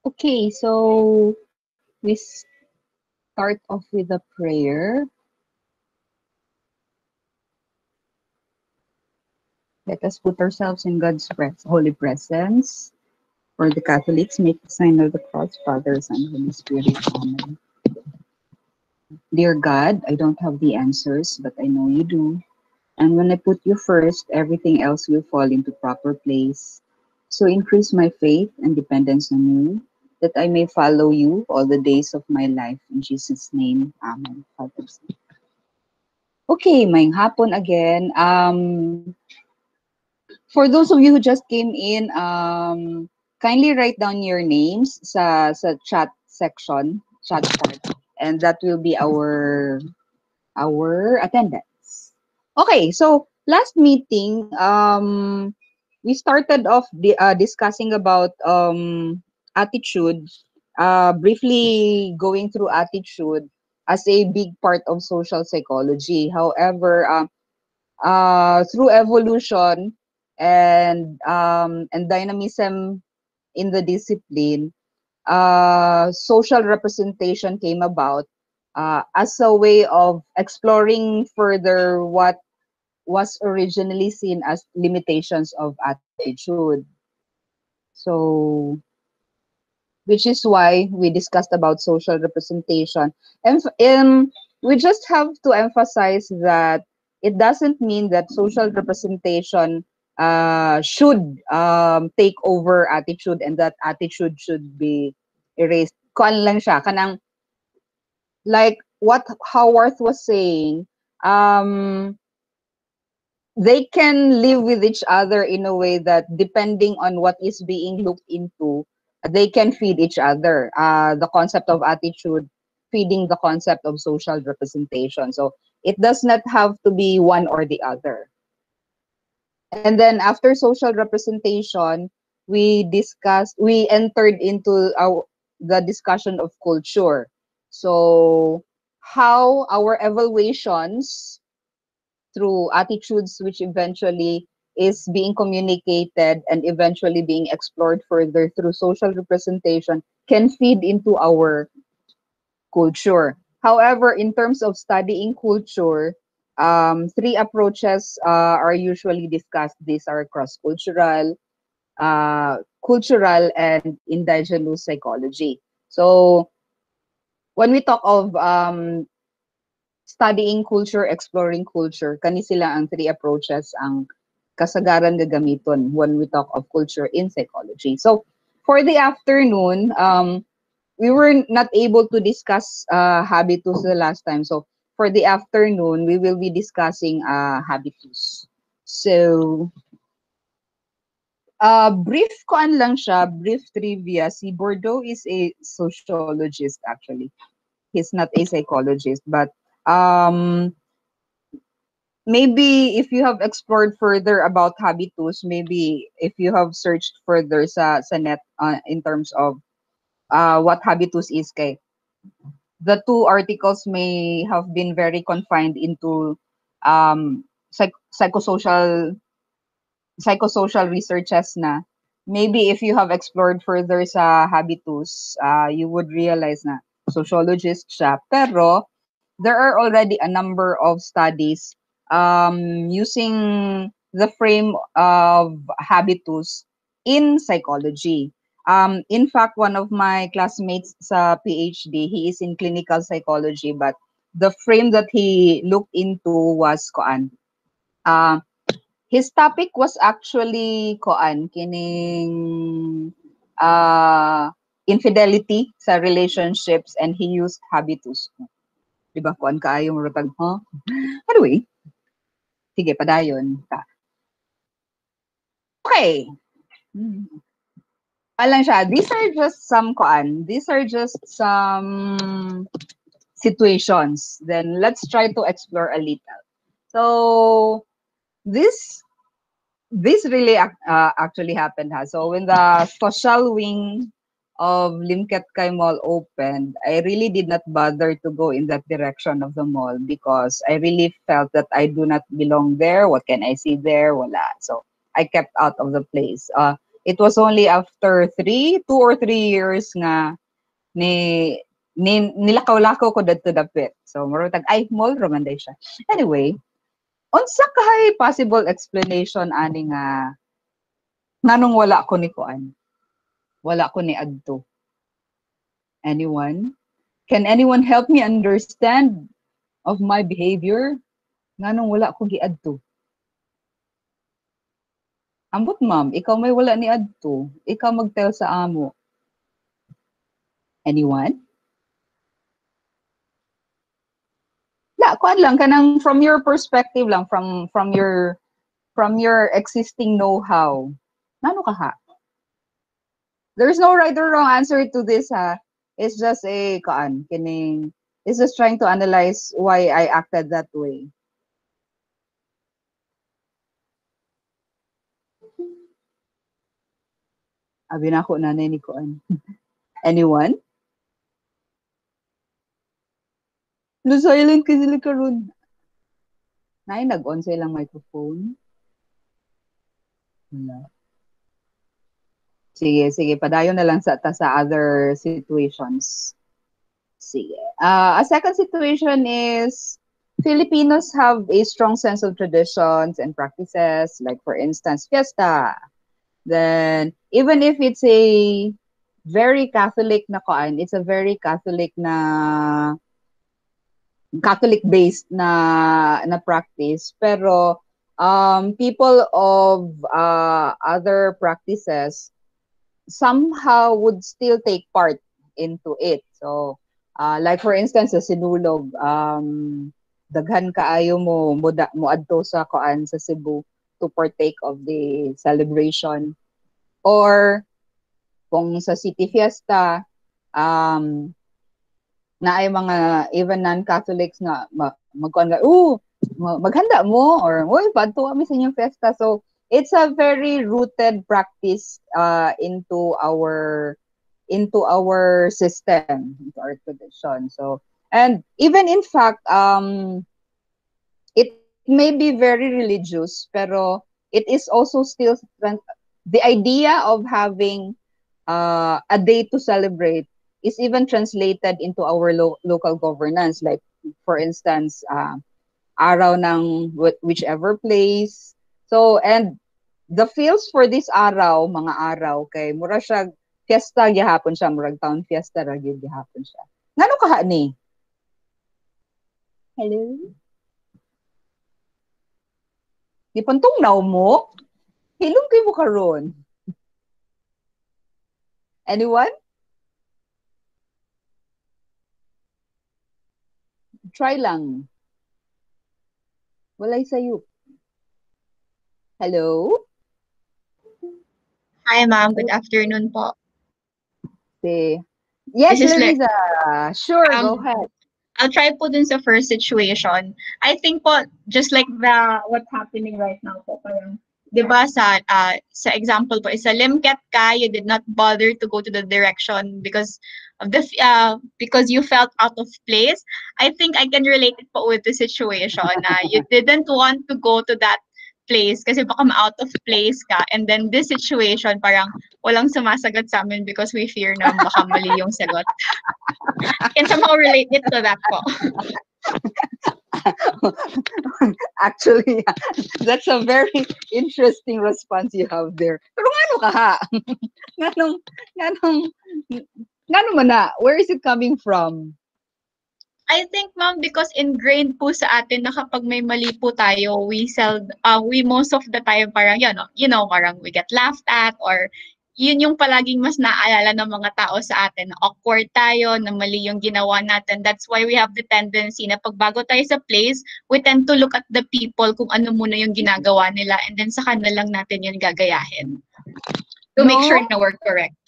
Okay, so we start off with a prayer. Let us put ourselves in God's holy presence. For the Catholics, make the sign of the cross, Father, Son, Holy Spirit. Amen. Dear God, I don't have the answers, but I know you do. And when I put you first, everything else will fall into proper place. So increase my faith and dependence on you, that I may follow you all the days of my life. In Jesus' name, Amen. Father. Okay, may hapon again. For those of you who just came in, kindly write down your names sa chat section, chat part, and that will be our attendance. Okay, so last meeting, we started off discussing about attitude, briefly going through attitude as a big part of social psychology. However, through evolution and dynamism in the discipline, social representation came about as a way of exploring further what was originally seen as limitations of attitude. So, which is why we discussed about social representation. And we just have to emphasize that it doesn't mean that social representation should take over attitude and that attitude should be erased. Kuan lang siya, kanang like what Howarth was saying, um, they can live with each other in a way that depending on what is being looked into, they can feed each other. The concept of attitude feeding the concept of social representation. So it does not have to be one or the other. And then after social representation, we entered into the discussion of culture. So how our evaluations through attitudes which eventually is being communicated and eventually being explored further through social representation can feed into our culture. However, in terms of studying culture, three approaches are usually discussed. These are cross-cultural, cultural, and indigenous psychology. So when we talk of studying culture, exploring culture, kani sila ang three approaches ang kasagaran gagamiton when we talk of culture in psychology. So for the afternoon, we were not able to discuss habitus the last time. So for the afternoon, we will be discussing habitus. So brief koan lang siya, brief trivia. Si Bordeaux is a sociologist actually. He's not a psychologist, but um, maybe if you have explored further about habitus, maybe if you have searched further sa net in terms of what habitus is kay, the two articles may have been very confined into um, psychosocial researches na. Maybe if you have explored further sa habitus, you would realize na sociologist siya. Pero there are already a number of studies using the frame of habitus in psychology. In fact, one of my classmates sa PhD, he is in clinical psychology, but the frame that he looked into was koan. Uh, his topic was actually koan kining infidelity sa relationships and he used habitus. Di ba kuan kaayo murag huh? Anyway, sige padayon ta. Okay. Hmm. Alam siya, these are just some koan. These are just some situations. Then let's try to explore a little. So this really actually happened ha. So when the social wing of Limket Kai Mall opened, I really did not bother to go in that direction of the mall because I really felt that I do not belong there. What can I see there? Wala. So I kept out of the place. it was only after 2 or 3 years nga nilakaw-lakaw ko dito dapit. So murag ay mall raman day siya. Anyway, unsa kahay possible explanation ani nga nganong wala ko ni kuan? Wala ko ni adto. Anyone? Can anyone help me understand of my behavior? Nganong wala ko giadto? Ambot ma'am, ikaw may wala ni adto. Ikaw mag-tell sa amo. Anyone? La, kuan lang kanang from your perspective lang, from your existing know-how. Nano ka ha? There's no right or wrong answer to this ha. It's just a kuan kining. It's just trying to analyze why I acted that way. Abi na ako nanay ni kuan. Anyone? No silent kasi sila karon. Nay nag-on silang microphone. Wala. Sige, padayon na lang sa other situations. Sige. A second situation is Filipinos have a strong sense of traditions and practices, like for instance, fiesta. Then, even if it's a very Catholic na kuan, it's a very Catholic Catholic-based na practice, pero people of other practices somehow would still take part into it. So, like for instance, sa sinulog, daghan kaayo mo adto sa kuan sa Cebu to partake of the celebration. Or kung sa City Fiesta, na ay mga even non-Catholics nga magkuan nga, maghanda mo or oy padto kami sa inyong fiesta. So it's a very rooted practice into our system, into our tradition. So, and even in fact, it may be very religious, pero it is also still the idea of having a day to celebrate is even translated into our local governance. Like, for instance, araw ng whichever place. So, and the feels for this araw, mga araw, kay mura siya, fiesta gihapon siya, murag town fiesta ra gyud gihapon siya. Ngano kaha ni? Hello? Di pantungnaw mo? Hilong kay mo karon. Anyone? Try lang. Walay sayo. Hello? Hi, ma'am. Good afternoon po. Yes, This is Larissa. Sure, go ahead. I'll try po dun sa first situation. I think po, just like what's happening right now po, parang, di ba sa example po, is sa Limket ka, you did not bother to go to the direction because of because you felt out of place. I think I can relate it po with the situation na you didn't want to go to that place kasi baka ma-out of place ka, and then this situation parang walang sumasagot sa amin because we fear na baka mali yung sagot. I can somehow relate it to that po. Actually, that's a very interesting response you have there. Pero ngano ka ha? Ngano man na? Where is it coming from? I think, ma'am, because ingrained po sa atin na kapag may mali po tayo, we most of the time parang, parang we get laughed at, or yun yung palaging mas naaalala ng mga tao sa atin, na awkward tayo, na mali yung ginawa natin. That's why we have the tendency na pagbago tayo sa place, we tend to look at the people kung ano muna yung ginagawa nila, and then saka na lang natin yun gagayahin. To make sure na we're correct.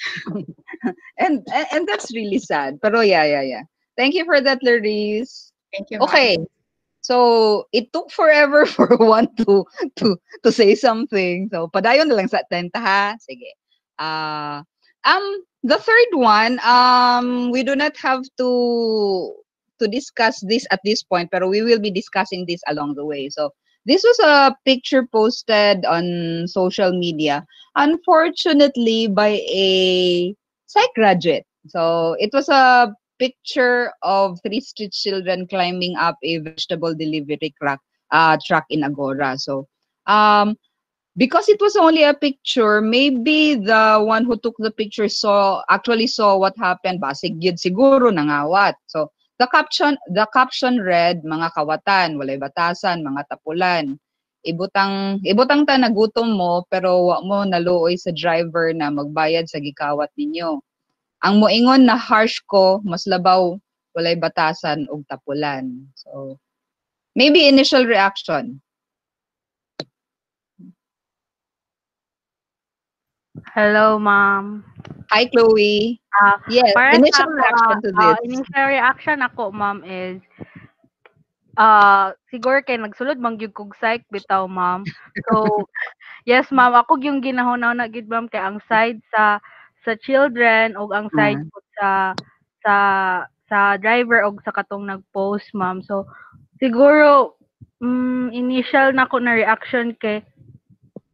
and that's really sad. Pero yeah. Thank you for that, Larisse. Thank you. Okay. So, it took forever for one to say something. So, padayon na lang sa atenta ha. Sige. The third one, we do not have to discuss this at this point, pero we will be discussing this along the way. So, this was a picture posted on social media, unfortunately by a psych graduate. So it was a picture of three street children climbing up a vegetable delivery truck in Agora. So um, because it was only a picture, maybe the one who took the picture actually saw what happened. Basig yun siguro nangawat. So the caption read, mga kawatan, walay batasan, mga tapulan. Ibutang ta nagutom mo pero wa mo naluoy sa driver na magbayad sa gikawat ninyo. Ang moingon na harsh ko, mas labaw walay batasan ug tapulan. So maybe initial reaction. Hello, ma'am. Hi Chloe. Ah, Yes, para sa initial ako, reaction to this. initial reaction ako, ma'am, is siguro kay nagsulod man gyud kog psych bitaw, ma'am. So, yes, ma'am, ako yung ginahuna na gid, ma'am, kay ang side sa children ug ang side Ah, po sa sa driver ug sa katong nag-post, ma'am. So, siguro initial na ko na reaction kay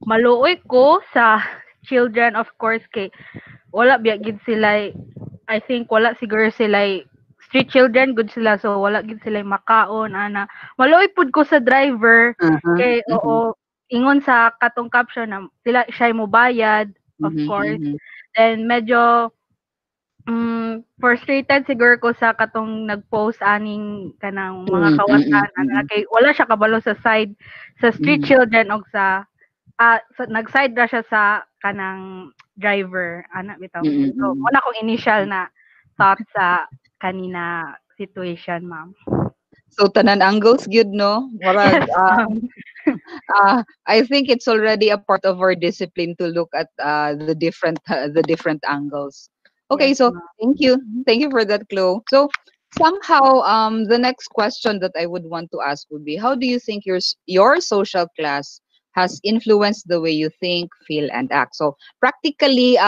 maluoy ko sa children, of course, kay wala biya gid sila, I think wala siguro sila street children good sila, so wala gid sila makaon ana. Maluoy pud ko sa driver uh-huh, kay mhm, oo, ingon sa katong caption na sila siya mo bayad, of mhm, course. mhm, Then medyo frustrated siguro ko sa katong nag-post aning kanang mga mm, mm, kawatan ana mm, kay wala siya kabalo sa side sa street mhm, children og nag-side ra siya sa kanang driver ana bitaw. mm, So mm. muna kong initial na thought sa kanina situation, ma'am. So tanan angles gyud no? Murag Yes, ma'am. I think it's already a part of our discipline to look at the different angles. Okay, Yes, so ma'am. thank you. Thank you for that, Chloe. So somehow the next question that I would want to ask would be, how do you think your social class has influenced the way you think, feel, and act? So practically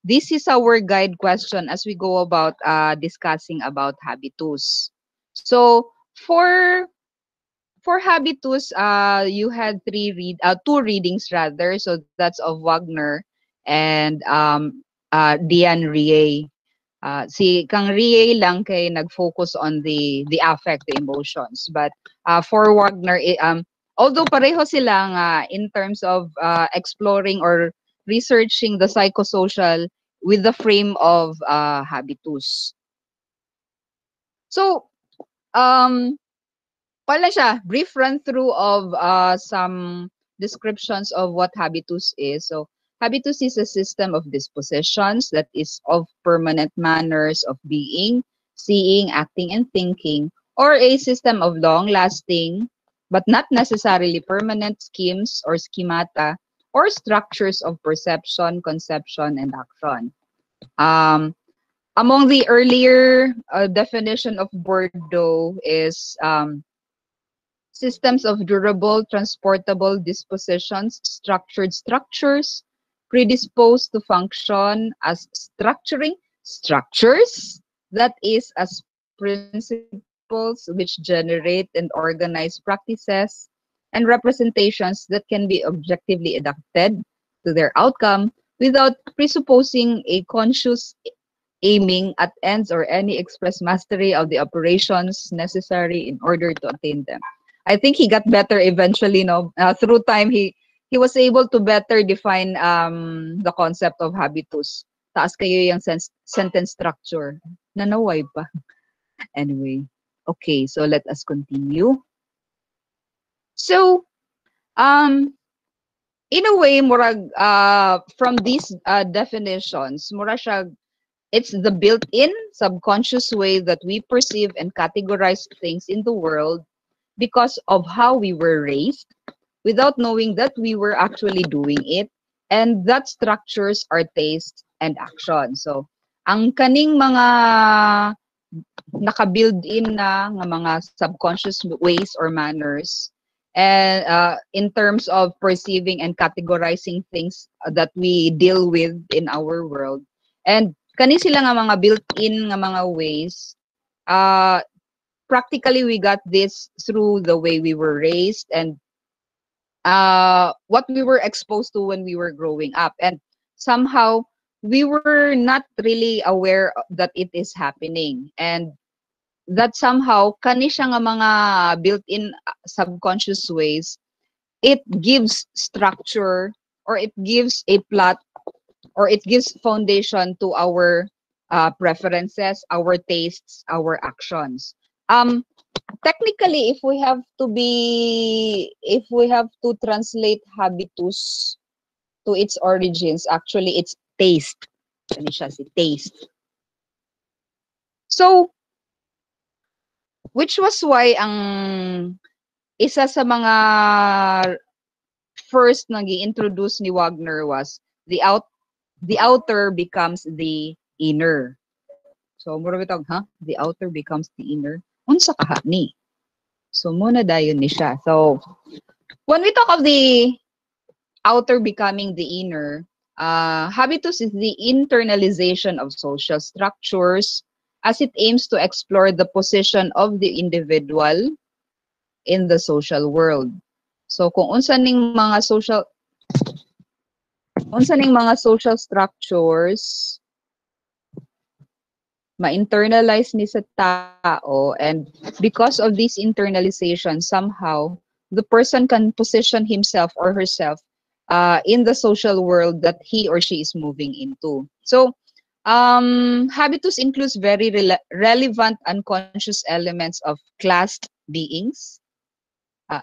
this is our guide question as we go about discussing about habitus. So for Habitus, you had two readings rather. So that's of Wagner and Diane Rie. Si Kang Rie lang kay nag-focus on the affect, the emotions. But for Wagner, although pareho sila nga in terms of exploring or researching the psychosocial with the frame of habitus. So, um, wala siya, brief run through of some descriptions of what habitus is. So, habitus is a system of dispositions that is of permanent manners of being, seeing, acting, and thinking, or a system of long-lasting, but not necessarily permanent schemes or schemata, or structures of perception, conception, and action. Um, Among the earlier definition of Bordeaux is systems of durable, transportable dispositions, structured structures, predisposed to function as structuring structures, that is, as principles which generate and organize practices and representations that can be objectively adapted to their outcome without presupposing a conscious aiming at ends or any express mastery of the operations necessary in order to attain them. I think he got better eventually, no? Through time, he was able to better define the concept of habitus. Taas kayo yung sentence structure. Nanaway pa. Anyway. Okay, so let us continue. So, um, in a way, murag, from these definitions, mura siya, it's the built-in subconscious way that we perceive and categorize things in the world because of how we were raised without knowing that we were actually doing it, and that structures our taste and action. So ang kaning mga naka-build in na nga mga subconscious ways or manners, and in terms of perceiving and categorizing things that we deal with in our world, and kani sila nga mga built-in nga mga ways, uh, practically we got this through the way we were raised and what we were exposed to when we were growing up, and somehow we were not really aware that it is happening, and that somehow kani siya nga mga built-in subconscious ways, it gives structure, or it gives a plot, or it gives foundation to our preferences, our tastes, our actions. Technically, if we have to translate habitus to its origins, actually it's taste. Ano siya, si taste. So, which was why ang isa sa mga first nang i-introduce ni Wagner was the outer becomes the inner. So, mura bitog, the outer becomes the inner. Unsa kaha ni? So, muna dayon ni siya. So, when we talk of the outer becoming the inner, habitus is the internalization of social structures as it aims to explore the position of the individual in the social world. So, kung unsa ning mga social structures ma-internalize ni sa tao, and because of this internalization, somehow the person can position himself or herself in the social world that he or she is moving into. So, habitus includes very relevant unconscious elements of classed beings,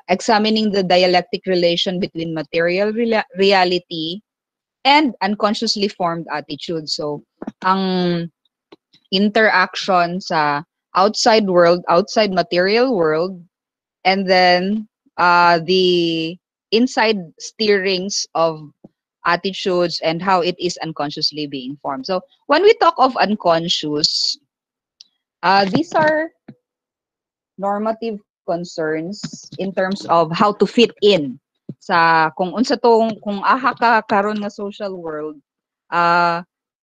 examining the dialectic relation between material reality and unconsciously formed attitudes. So, ang interaction sa outside world, outside material world, and then the inside steerings of attitudes and how it is unconsciously being formed. So when we talk of unconscious, these are normative concerns in terms of how to fit in sa kung unsa tong kung aha ka karon nga social world.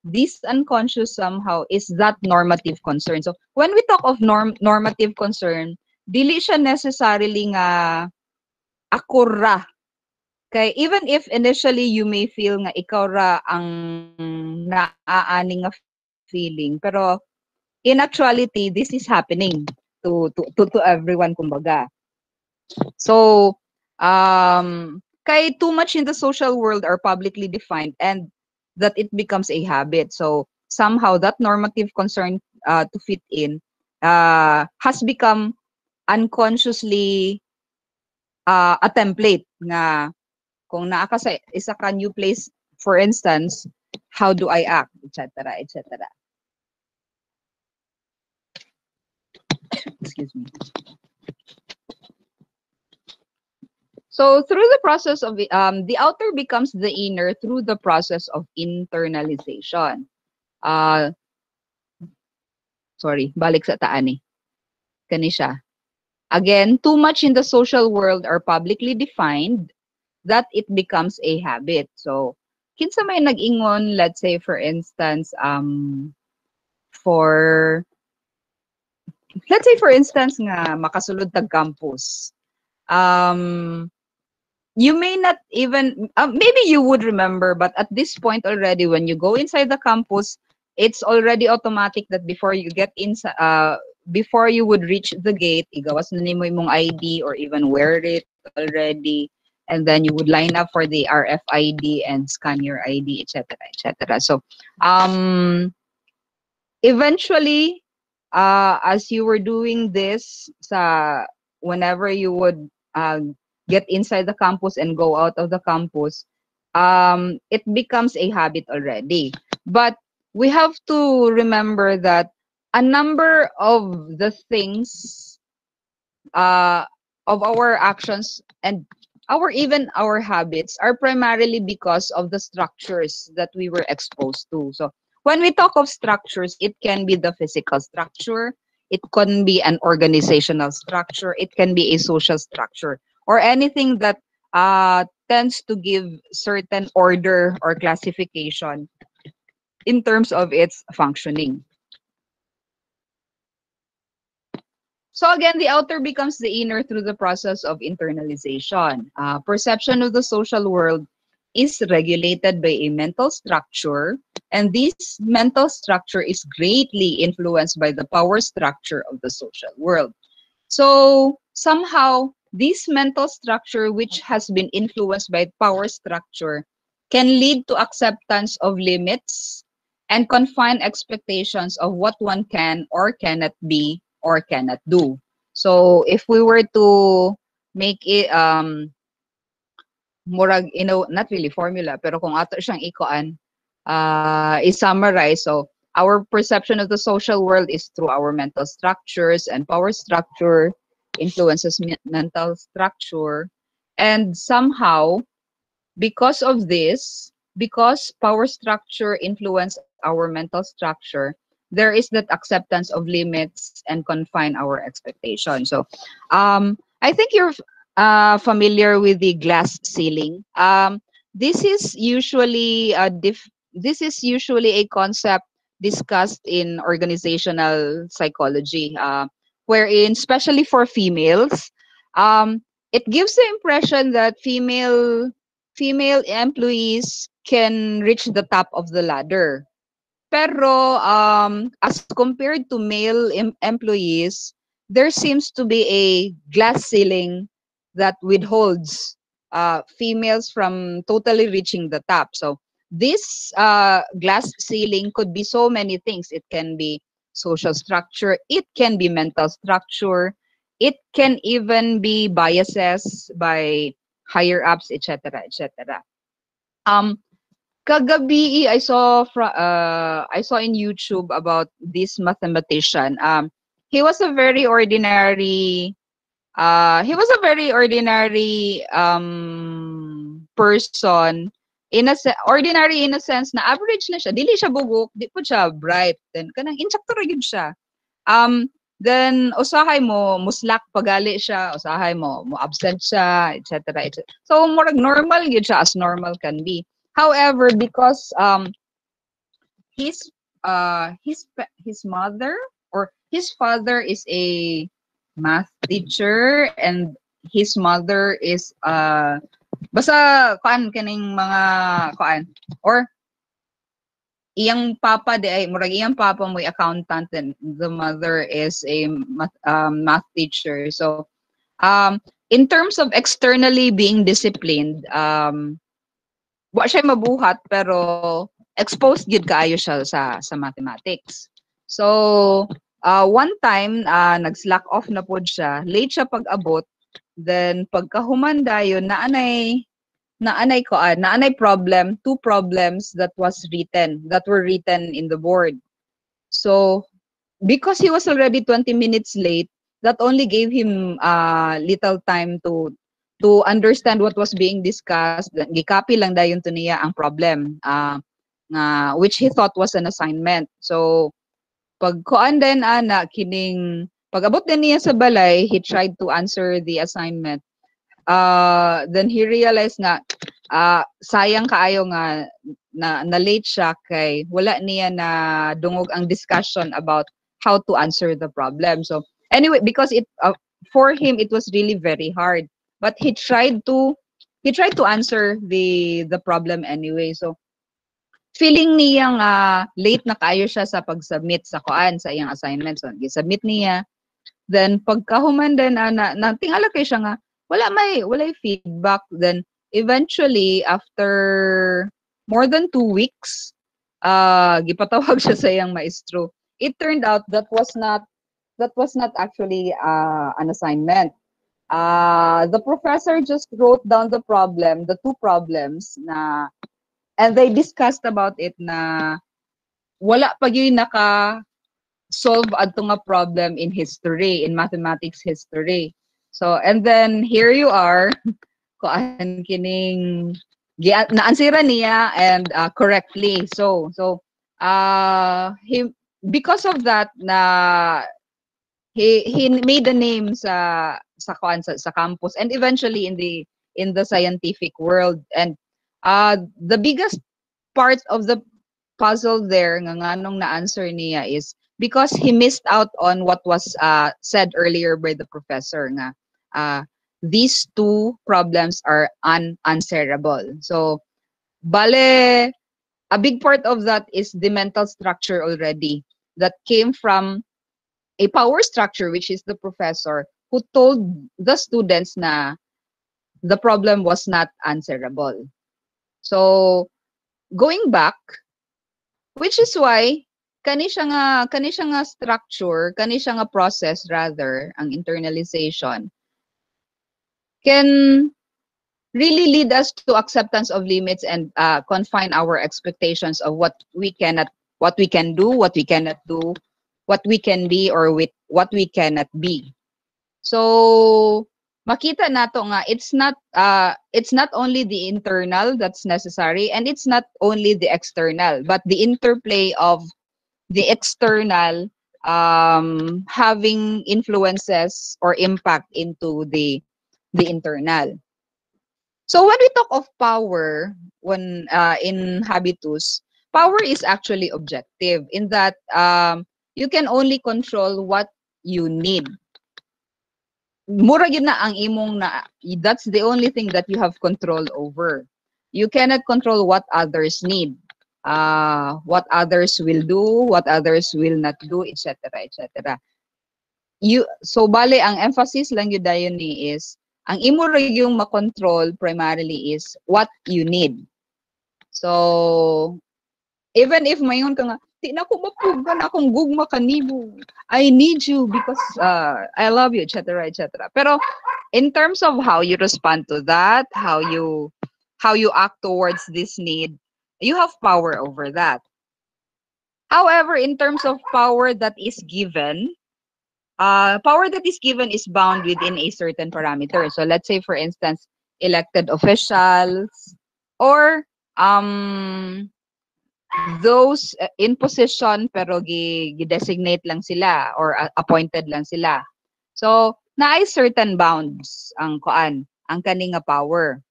This unconscious somehow is that normative concern. So when we talk of normative concern, dili siya necessarily nga ako ra. Kay even if initially you may feel nga ikaw ra ang naaani nga feeling, pero in actuality this is happening to everyone kumbaga. So kay too much in the social world are publicly defined, and that it becomes a habit. So somehow that normative concern to fit in has become unconsciously a template nga kung naa ka sa isa ka new place, for instance, how do I act, etc., etc. Excuse me. So through the process of the outer becomes the inner through the process of internalization. Sorry, balik sa taani. Kani siya. Again, too much in the social world are publicly defined that it becomes a habit. So, kinsa may nag-ingon, let's say for instance, nga makasulod tag campus. You may not even maybe you would remember, but at this point already when you go inside the campus, it's already automatic that before you get inside before you would reach the gate, igawas na nimo imong ID or even wear it already, and then you would line up for the RFID and scan your ID, etc., etc. So eventually as you were doing this whenever you would get inside the campus and go out of the campus, it becomes a habit already. But we have to remember that a number of the things of our actions and even our habits are primarily because of the structures that we were exposed to. So when we talk of structures, it can be the physical structure, it can be an organizational structure, it can be a social structure, or anything that tends to give certain order or classification in terms of its functioning. So again, the outer becomes the inner through the process of internalization. Perception of the social world is regulated by a mental structure, and this mental structure is greatly influenced by the power structure of the social world. So somehow, this mental structure, which has been influenced by power structure, can lead to acceptance of limits and confine expectations of what one can or cannot be or cannot do. So if we were to make it murag not really formula pero kung ato siyang ikuan i-summarize, so our perception of the social world is through our mental structures, and power structure influences mental structure, and somehow because of this, because power structure influence our mental structure, there is that acceptance of limits and confine our expectations. So I think you're familiar with the glass ceiling. This is usually this is usually a concept discussed in organizational psychology, wherein, especially for females, it gives the impression that female employees can reach the top of the ladder. Pero as compared to male employees, there seems to be a glass ceiling that withholds females from totally reaching the top. So this glass ceiling could be so many things. It can be social structure, it can be mental structure, it can even be biases by higher ups, etc., etc. Um, Kagabi, I saw in YouTube about this mathematician. He was a very ordinary person, ordinary in a sense na average na siya. Dili siya bugok, di po siya bright. Then kanang insakto ra gyud siya. Then usahay mo muslak pagali siya, usahay mo absent siya, etc., etc. So murag normal gyud siya as normal can be. However, because his his mother or his father is a math teacher, and his mother is basta kuan kaning mga kuan, or iyang papa de ay murag iyang papa mo'y accountant and the mother is a math teacher. So in terms of externally being disciplined, wa siya mabuhat pero exposed gid kaayo siya sa mathematics. So one time nag-slack off na pod siya, late siya pag-abot, then pagkahuman dayon naanay problem, two problems that were written in the board. So because he was already 20 minutes late, that only gave him little time to understand what was being discussed. Gicopy lang dayon to niya ang problem, which he thought was an assignment. So pagkuan din kining pag-abot din niya sa balay, he tried to answer the assignment. Then he realized nga sayang kaayo nga na late siya kay wala niya na dungog ang discussion about how to answer the problem. So anyway, because it for him it was really very hard, but he tried to answer the problem anyway. So feeling niyang late na kayo siya sa pag-submit sa kuan sa iyang assignment. So gi-submit niya. Then pagkahuman din na tingala kay siya nga wala feedback. Then eventually after more than 2 weeks gipatawag siya sa iyang maestro. It turned out that was not actually an assignment. The professor just wrote down the two problems na, and they discussed about it na wala pa gyud solve adto nga problem in mathematics history. So and then here you are kuan kining naansira niya and correctly. So he, because of that na he made a name sa campus and eventually in the scientific world. And the biggest part of the puzzle there nga nganong na answer niya is because he missed out on what was said earlier by the professor nga these two problems are unanswerable. So bale, a big part of that is the mental structure already that came from a power structure, which is the professor who told the students na the problem was not answerable. So going back, which is why kani siya nga structure, kani siya nga process rather, ang internalization can really lead us to acceptance of limits and confine our expectations of what we can do, what we cannot do, what we can be, or with what we cannot be. So makita nato nga it's not only the internal that's necessary, and it's not only the external, but the interplay of the external having influences or impact into the internal. So when we talk of power, when in habitus, power is actually objective in that you can only control what you need. Mura yun na ang imong na, that's the only thing that you have control over. You cannot control what others need, what others will do, what others will not do, etc., etc. So bale ang emphasis lang yun dayon ni is ang imo ra yung makontrol primarily is what you need. So even if mayon ka nga di na ko mapugan akong gugma kanimo, I need you because I love you, etc., etc. Pero in terms of how you respond to that, how you act towards this need, you have power over that. However, in terms of power that is given is bound within a certain parameter. So let's say, for instance, elected officials or those in position pero gi-designate lang sila or appointed lang sila. So naay certain bounds ang kaning power.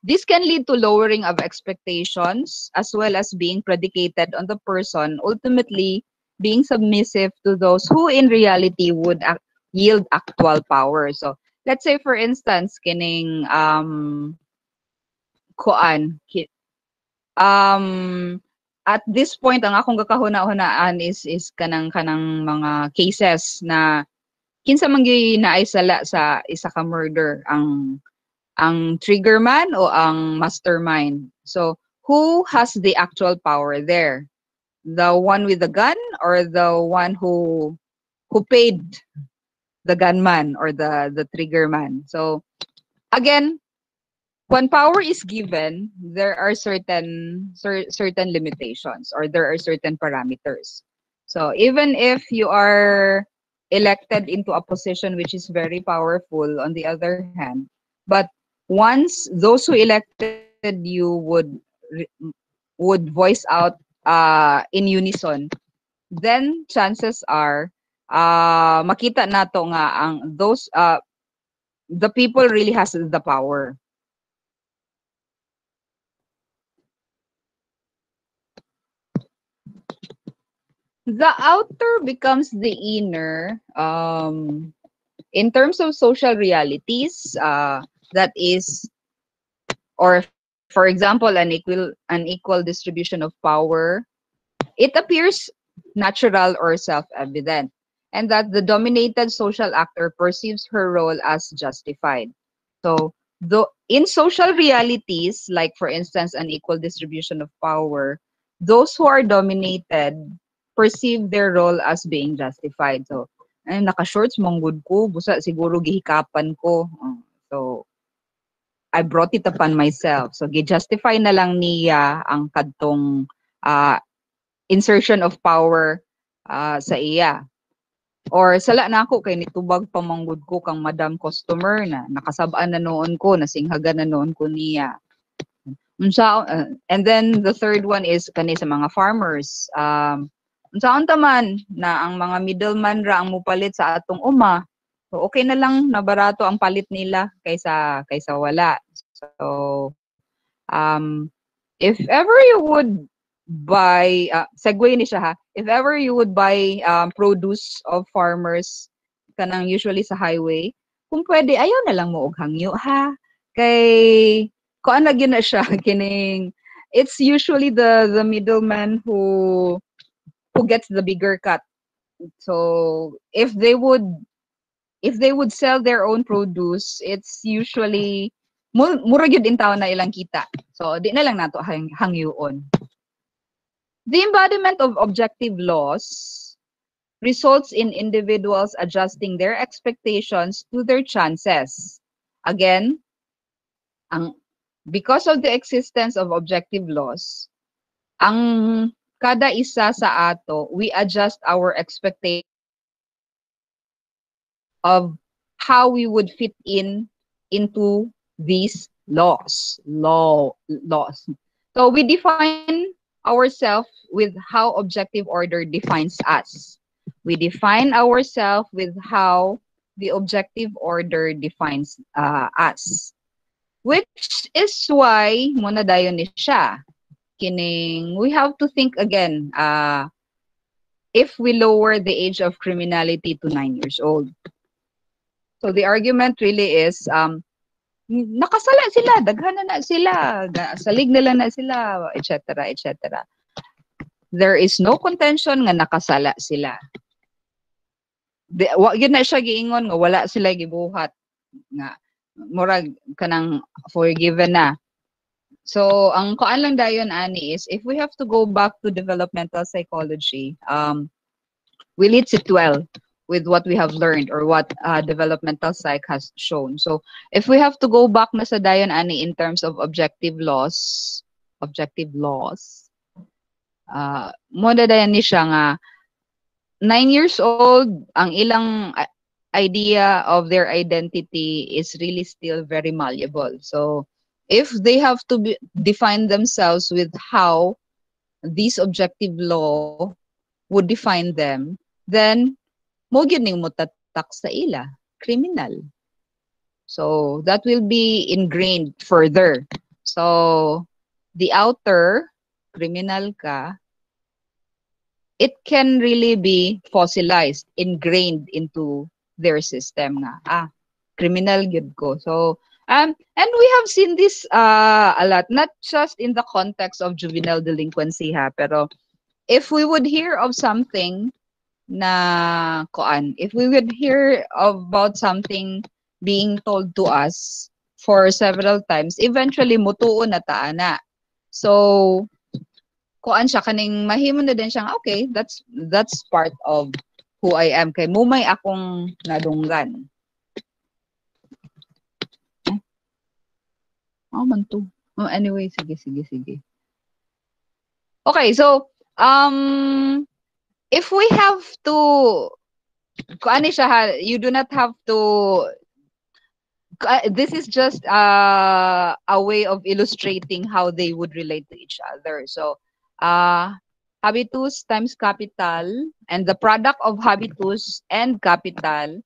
This can lead to lowering of expectations as well as being predicated on the person, ultimately being submissive to those who in reality would yield actual power. So let's say, for instance, kining at this point ang akong gakahuna-hunaan is kanang mga cases na kinsa man gyud naay sala sa isa ka murder, ang trigger man o ang mastermind. So who has the actual power there? The one with the gun or the one who paid the gunman or the trigger man? So again, when power is given, there are certain limitations or there are certain parameters. So even if you are elected into a position which is very powerful, on the other hand, but once those who elected you would voice out in unison, then chances are makita nato nga ang those the people really has the power. The outer becomes the inner in terms of social realities, that is, or for example, an equal distribution of power. It appears natural or self-evident, and that the dominated social actor perceives her role as justified. So in social realities, like for instance, an equal distribution of power, those who are dominated perceive their role as being justified. So, naka-shorts manggod ko, busa siguro gihikapan ko. So, I brought it upon myself. So, gi-justify na lang niya ang kadtong insertion of power sa iya. Or sala na ako kay nitubag pamanggod ko kang madam customer na nakasabaan na noon ko, nasinghagan na noon ko niya. And then the third one is kani sa mga farmers. Unsaon taman na ang mga middleman ra ang mupalit sa atong uma. So okay na lang na barato ang palit nila kaysa wala. So if ever you would buy segue ni siya ha. if ever you would buy produce of farmers kanang usually sa highway, kung pwede ayaw na lang mo og hangyo ha. Kay kuan na gyud na siya kining it's usually the middleman who gets the bigger cut. So if they would sell their own produce, it's usually mura gyud in taon na ilang kita. So di na lang nato hangyoon. The embodiment of objective laws results in individuals adjusting their expectations to their chances. Again, because of the existence of objective laws, ang kada isa sa ato, we adjust our expectation of how we would fit into these laws. So we define ourselves with how objective order defines us. We define ourselves with how the objective order defines us. Which is why muna dayon ni siya. Kining we have to think again if we lower the age of criminality to 9 years old. So the argument really is nakasala sila, daghan na sila, salig nila na sila, etc., etc. There is no contention nga nakasala sila. Yun na siya giingon nga wala sila gibuhat nga murag kanang forgiven na. So ang kuan lang dayon ani is if we have to go back to developmental psychology, will it sit well with what we have learned or what developmental psych has shown. So if we have to go back na sa dayon ani in terms of objective laws, mo na dayon ni siya nga 9 years old, ang ilang idea of their identity is really still very malleable. So if they have to define themselves with how this objective law would define them, then mo gyud ning mutatak sa ila, criminal. So that will be ingrained further. So the outer, criminal ka, it can really be fossilized, ingrained into their system nga. Criminal gyud ko. So and we have seen this a lot, not just in the context of juvenile delinquency ha, pero if we would hear of something na koan, if we would hear about something being told to us for several times, eventually mutuo na ta na. So koan siya kaning mahimo na din siyang okay, that's part of who I am kay mumay akong nadunggan. Man to. Anyway, sige. Okay, so if we have to kuan siya ha, you do not have to this is just a way of illustrating how they would relate to each other. So habitus times capital, and the product of habitus and capital,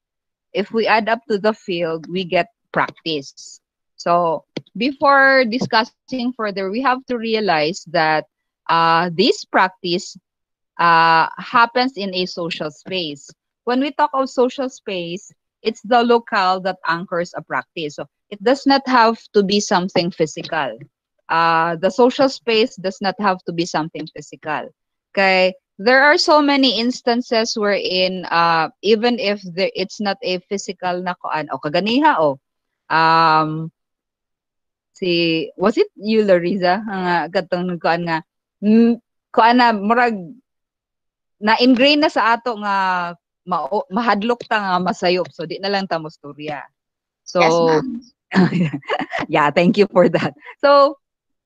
if we add up to the field, we get practice. So before discussing further, we have to realize that this practice happens in a social space. When we talk of social space, it's the locale that anchors a practice. So it does not have to be something physical. The social space does not have to be something physical. Okay, there are so many instances wherein even if it's not a physical na kuan o kaganiha was it you, Larissa, nga katong kuan nga kuan na murag na ingrain na sa ato nga mahadlok ta nga masayop, so di na lang ta mostorya. So Yes, ma'am. yeah, thank you for that. So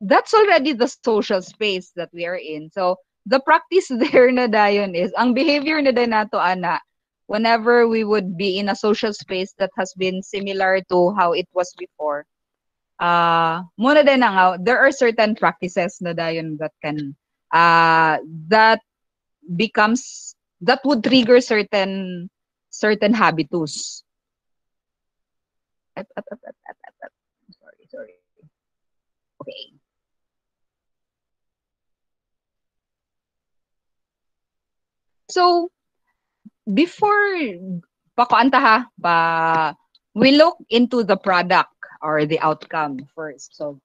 that's already the social space that we are in. So the practice there na dayon is ang behavior na din nato ana whenever we would be in a social space that has been similar to how it was before. Muna din nga, there are certain practices na dayon that can that would trigger certain habitus. Sorry. Okay. So before pakuanta ha, we look into the product or the outcome first. So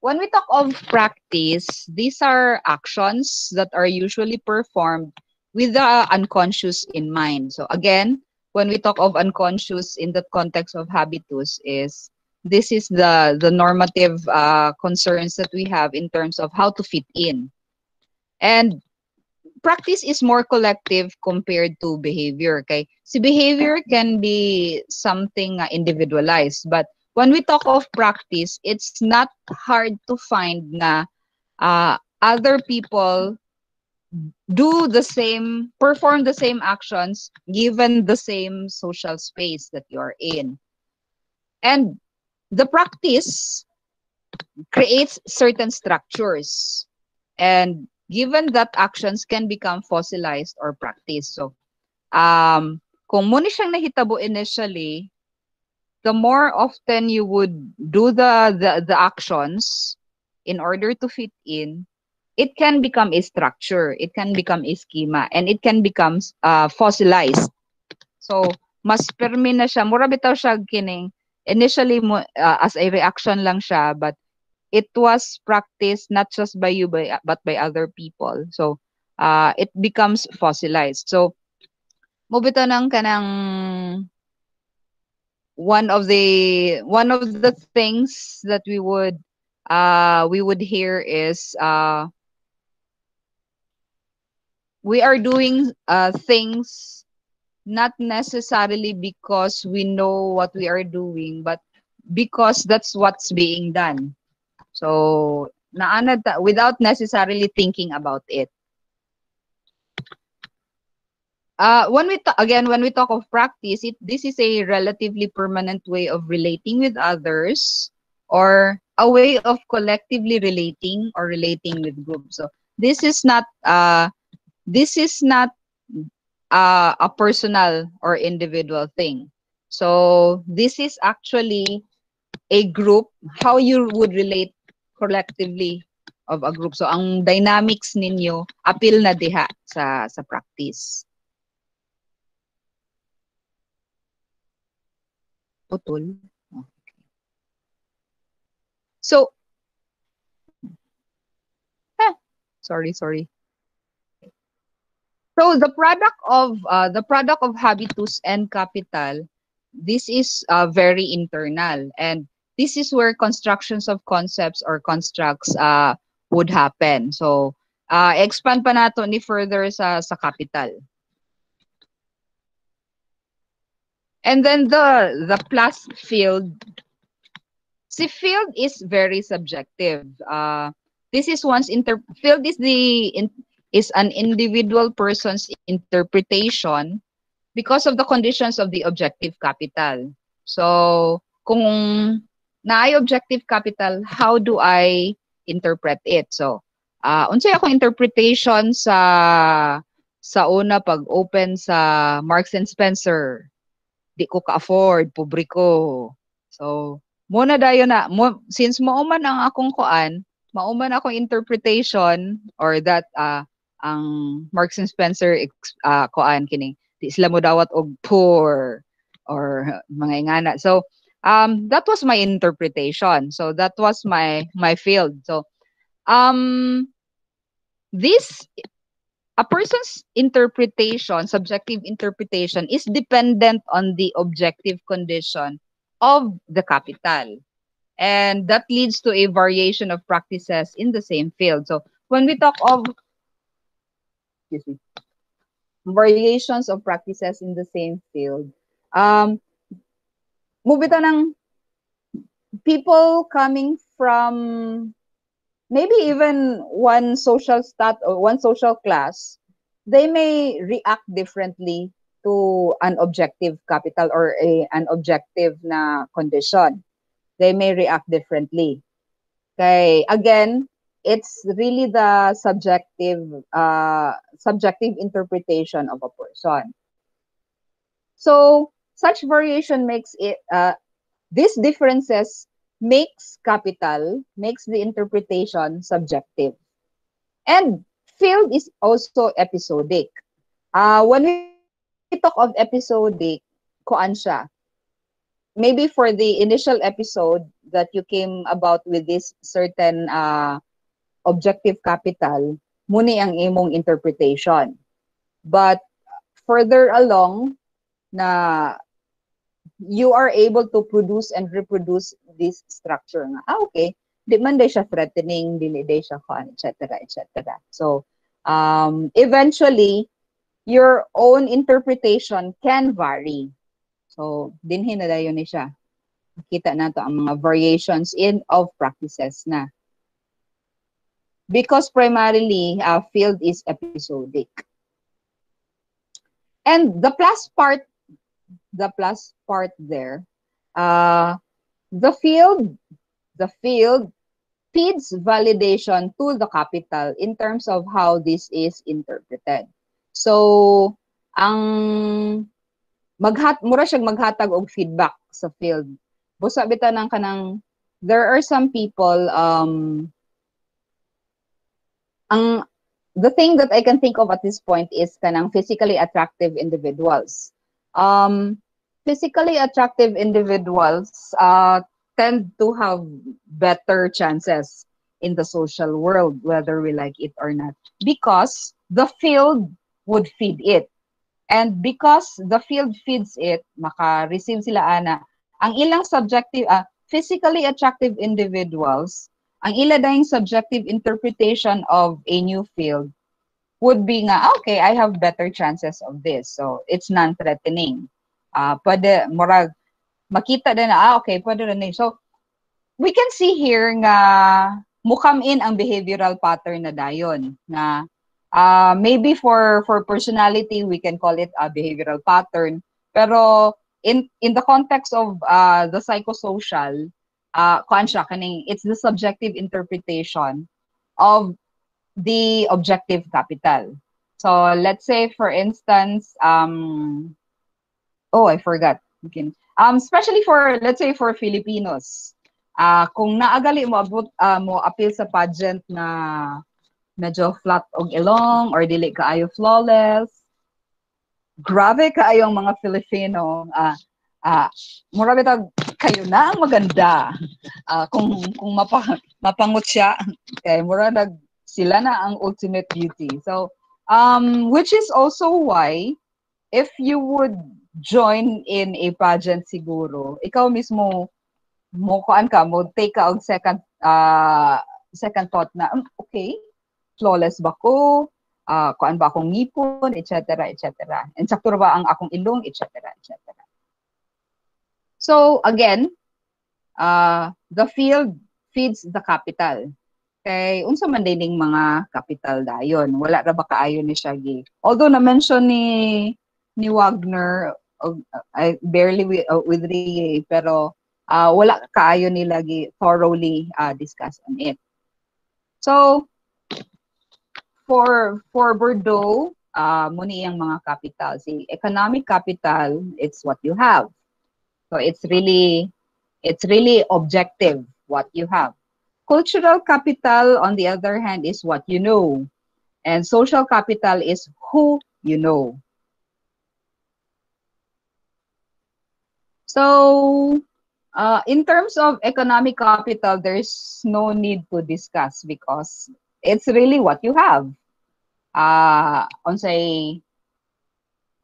when we talk of practice, these are actions that are usually performed with the unconscious in mind. So again, when we talk of unconscious in the context of habitus, is this is the normative concerns that we have in terms of how to fit in. And practice is more collective compared to behavior. Okay, si behavior can be something individualized, but when we talk of practice, it's not hard to find na other people do the same, perform the same actions given the same social space that you're in. And the practice creates certain structures. And given that actions can become fossilized or practiced. So, kung muna siyang nahitabo initially, the more often you would do the actions in order to fit in, it can become a structure, it can become a schema, and it can become fossilized. So, mas permi na siya. Mura bitaw siya kining. Initially, as a reaction lang siya, but it was practiced not just by you, but by other people. So, it becomes fossilized. So, mo bitaw ng kanang one of the things that we would hear is we are doing things not necessarily because we know what we are doing, but because that's what's being done. So naanad without necessarily thinking about it. When we talk of practice, this is a relatively permanent way of relating with others, or a way of collectively relating or relating with groups. So this is not a personal or individual thing. So this is actually a group, how you would relate collectively of a group. So ang dynamics ninyo appeal na diha sa practice. Putol. Okay. So, sorry. So the product of habitus and capital, this is very internal, and this is where constructions of concepts or constructs would happen. So expand pa nato ni further sa capital. And then the plus field. See, field is very subjective. This is field is an individual person's interpretation because of the conditions of the objective capital. So, kung naay objective capital, how do I interpret it? So, unsay akong interpretation sa una pag open sa Marks and Spencer? Di ko ka-afford, pobre ko. So, muna dayon since mauman ang akong mauman akong interpretation, or that ang Marks and Spencer kini di sila mo dawat og poor or mga ingana. So that was my interpretation. So that was my field. So this a person's interpretation, subjective interpretation, is dependent on the objective condition of the capital. And that leads to a variation of practices in the same field. So when we talk of variations of practices in the same field, mubita ng people coming from maybe even one social or one social class, they may react differently to an objective capital or an objective na condition. They may react differently. Okay, again, it's really the subjective interpretation of a person. So such variation makes it these differences makes the interpretation subjective. And field is also episodic. When we talk of episodic, kuan siya. Maybe for the initial episode that you came about with this certain objective capital, muni ang imong interpretation. But further along, na you are able to produce and reproduce this structure nga. Okay, di man day siya threatening, dili day siya kuan, etc., etc. So, eventually, your own interpretation can vary. So, dinhi na dayon ni siya. Kita nato ang mga variations in of practices na. Because primarily, field is episodic. And the plus part there, the field feeds validation to the capital in terms of how this is interpreted. So, ang mura siyang maghatag og feedback sa field. Busa bitaw nang kanang, there are some people, the thing that I can think of at this point is kanang physically attractive individuals. Physically attractive individuals tend to have better chances in the social world, whether we like it or not, because the field would feed it. And because the field feeds it, maka-receive sila ana. Ang ilang subjective, physically attractive individuals, ang ila dahing subjective interpretation of a new field would be nga, okay, I have better chances of this. So, it's non-threatening. Pwede, murag, makita din na, okay, pwede rin. So, we can see here nga, mukam in ang behavioral pattern na dayon. Na, maybe for personality, we can call it a behavioral pattern. Pero, in the context of the psychosocial, it's the subjective interpretation of the objective capital. So let's say, for instance, I forgot. Okay. Especially for, let's say, for Filipinos, kung naagali mo mo appeal sa pageant na medyo flat og ilong or dili kaayo flawless, grabe kaayong mga Filipino, mura bitag kayo na ang maganda. Kung mapangot siya, kay mura sila na ang ultimate beauty. So, which is also why, if you would join in a pageant siguro, ikaw mismo, mo take ka og second thought na, okay, flawless ba ko? Kuan ba akong ngipon, etc., etc. And sakto ba ang akong ilong, etc., etc. So, again, the field feeds the capital. Kay unsa man dining mga capital dayon, wala ra ba kaayo ni siya gi. Although na-mention ni Wagner, I barely with Rie, pero wala kaayo nila gi thoroughly discuss on it. So, for Bordeaux, muni ang mga capital. Si economic capital, it's what you have. So it's really objective what you have. Cultural capital, on the other hand, is what you know. And social capital is who you know. So, in terms of economic capital, there's no need to discuss because it's really what you have. Unsay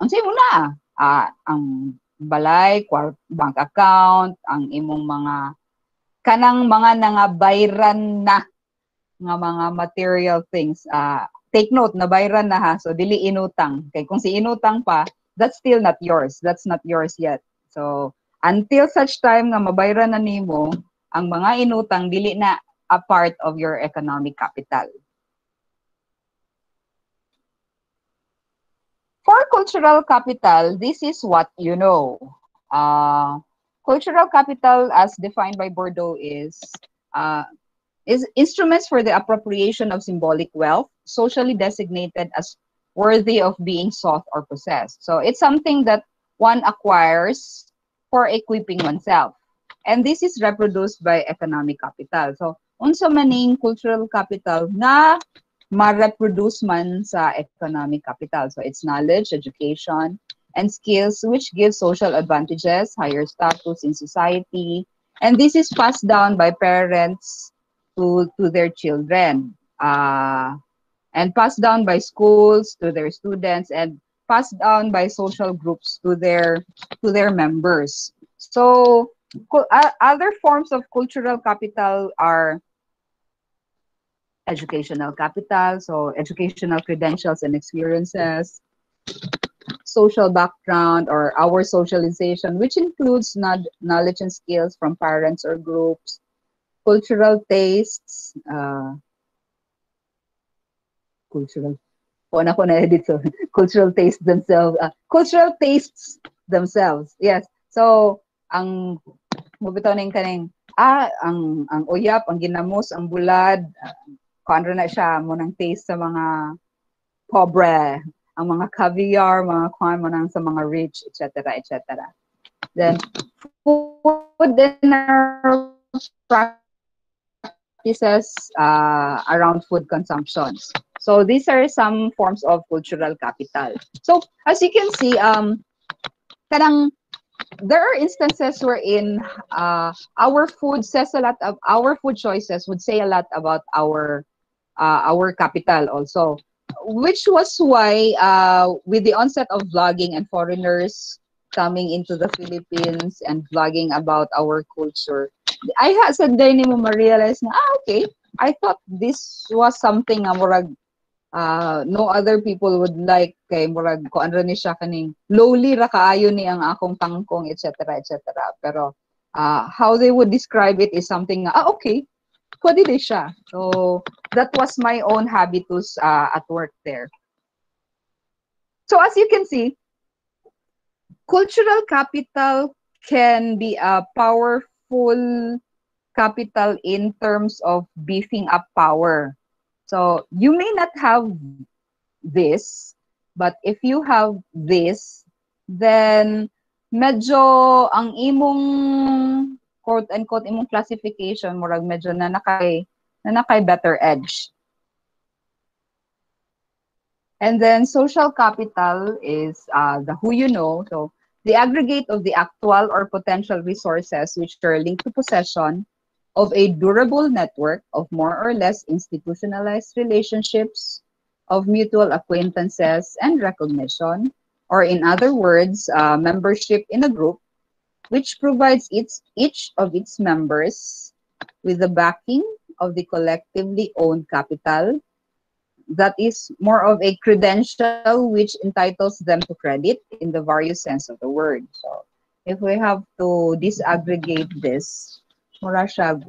muna, ang balay, bank account, ang imong kanang mga nangabayran na nga mga material things. Take note, nabayran na ha, so dili inutang. Kay kung si inutang pa, that's still not yours. That's not yours yet. So, until such time nga mabayran na nimo, ang mga inutang dili na a part of your economic capital. For cultural capital, this is what you know. Cultural capital, as defined by Bordeaux, is instruments for the appropriation of symbolic wealth, socially designated as worthy of being sought or possessed. So it's something that one acquires for equipping oneself. And this is reproduced by economic capital. So, unsa maning cultural capital na ma-reproduce man sa economic capital. So it's knowledge, education, and skills which give social advantages, higher status in society, and this is passed down by parents to their children, and passed down by schools to their students, and passed down by social groups to their members. So other forms of cultural capital are educational capital, so educational credentials and experiences, social background or our socialization, which includes knowledge and skills from parents or groups, cultural tastes, cultural, na ko na-edit, so cultural tastes themselves, yes. So, ang mubitaw na yung kaning, ang uyap, ang ginamos, ang bulad, kung ano na siya, mo ng taste sa mga pobre, ang mga caviar, mga kung mo nang sa mga rich, etc., etc. Then, food and our practices around food consumptions. So these are some forms of cultural capital. So as you can see, kadang there are instances wherein our food says a lot of our food choices would say a lot about our capital also, which was why with the onset of vlogging and foreigners coming into the Philippines and vlogging about our culture, I said din mo ma-realize na okay, I thought this was something nga murag no other people would like, kay murag ko ano ni siya kaning lowly ra kaayo ni ang akong tangkong, etc., etc. Pero how they would describe it is something okay, pwede din siya. So that was my own habitus at work there. So as you can see, cultural capital can be a powerful capital in terms of beefing up power. So you may not have this, but if you have this, then medyo ang imong quote unquote imong classification murag medyo na nakay better edge. And then social capital is the who you know. So the aggregate of the actual or potential resources which are linked to possession of a durable network of more or less institutionalized relationships of mutual acquaintances and recognition, or in other words, membership in a group, which provides each of its members with the backing of the collectively owned capital that is more of a credential which entitles them to credit in the various sense of the word. So if we have to disaggregate this, mura siya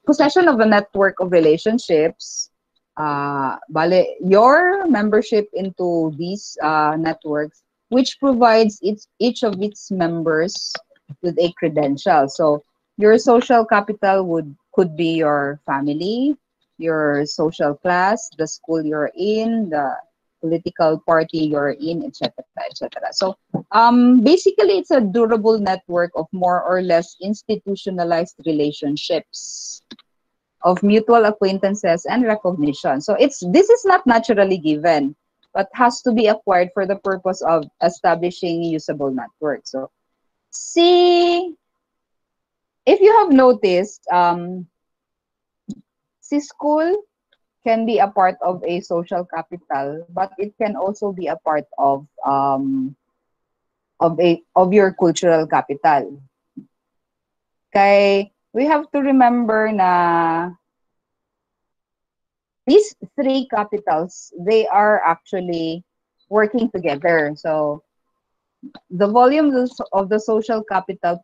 possession of a network of relationships, bale, your membership into these networks, which provides each of its members with a credential. So your social capital could be your family, your social class, the school you're in, the political party you're in, etc., etc. So basically, it's a durable network of more or less institutionalized relationships of mutual acquaintances and recognition. So this is not naturally given, but has to be acquired for the purpose of establishing usable networks. So see, if you have noticed, see, school can be a part of a social capital, but it can also be a part of your cultural capital. Kay we have to remember na these three capitals, they are actually working together. So the volume of the social capital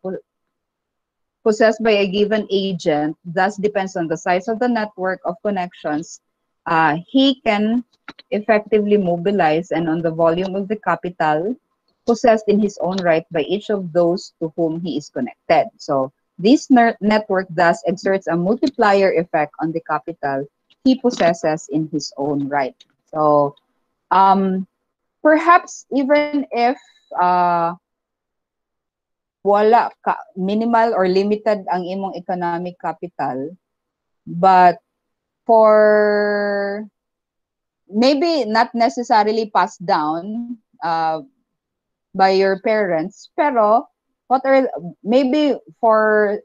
possessed by a given agent thus depends on the size of the network of connections he can effectively mobilize and on the volume of the capital possessed in his own right by each of those to whom he is connected. So this network thus exerts a multiplier effect on the capital he possesses in his own right. So perhaps even if wala ka, minimal or limited ang imong economic capital, but for maybe not necessarily passed down by your parents, pero what are maybe for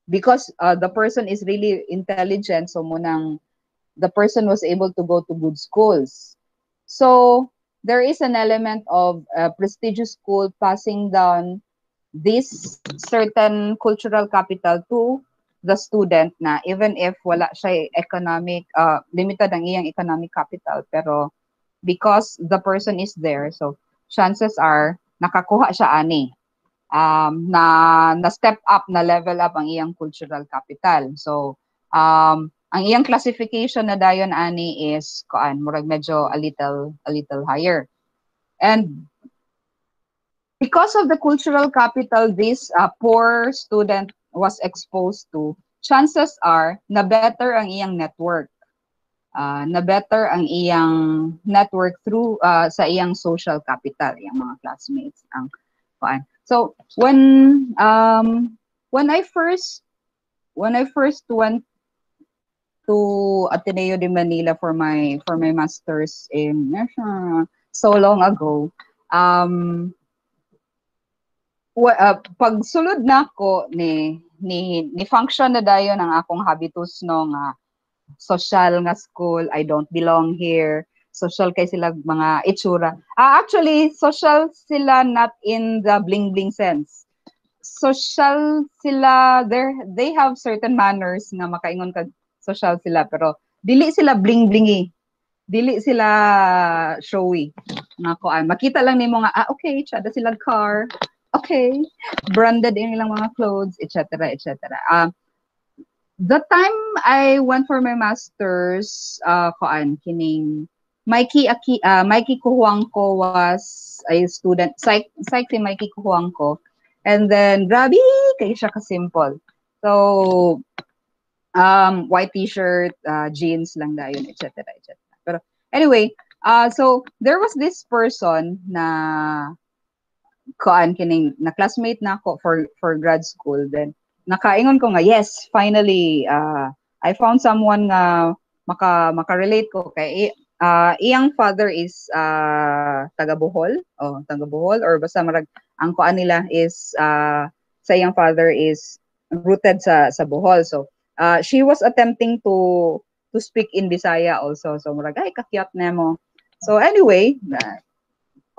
because the person is really intelligent, so munang the person was able to go to good schools. So there is an element of prestigious school passing down this certain cultural capital to the student na even if wala siya economic, limited ang iyang economic capital, pero because the person is there, so chances are nakakuha siya ani na step up, na level up ang iyang cultural capital. So ang iyang classification na dayon ani is murag medyo a little higher. And because of the cultural capital this poor student was exposed to, chances are na better ang iyang network. Na better ang iyang network through sa iyang social capital, iyang mga classmates ang kuan. So when I first went to Ateneo de Manila for my masters in so long ago, pagsulod nako ni function na dayon ang akong habitus no nga social nga school, I don't belong here. Social kay sila mga itsura. Actually, social sila not in the bling-bling sense. Social sila, they have certain manners nga makaingon kag social sila, pero dili sila bling-blingy. Dili sila showy. Nga koan. Makita lang nimo nga, okay, tsada silang car. Okay, branded in ilang mga clothes, etc., etc. The time I went for my master's, kining Mikey Kuhuangco was a student, psych si Mikey Kuhuangco. And then, grabe, kaya siya ka-simple. So, white t-shirt, jeans lang dayon, etc., etc. Pero anyway, so there was this person na kining na classmate na ako for grad school. Then nakaingon ko nga, yes, finally, I found someone nga maka-relate ko kay iyang father is taga Bohol or basta marag ang kuan nila is sa iyang father is rooted sa Bohol. So she was attempting to speak in Bisaya also. So murag ay kakyat nemo. So anyway,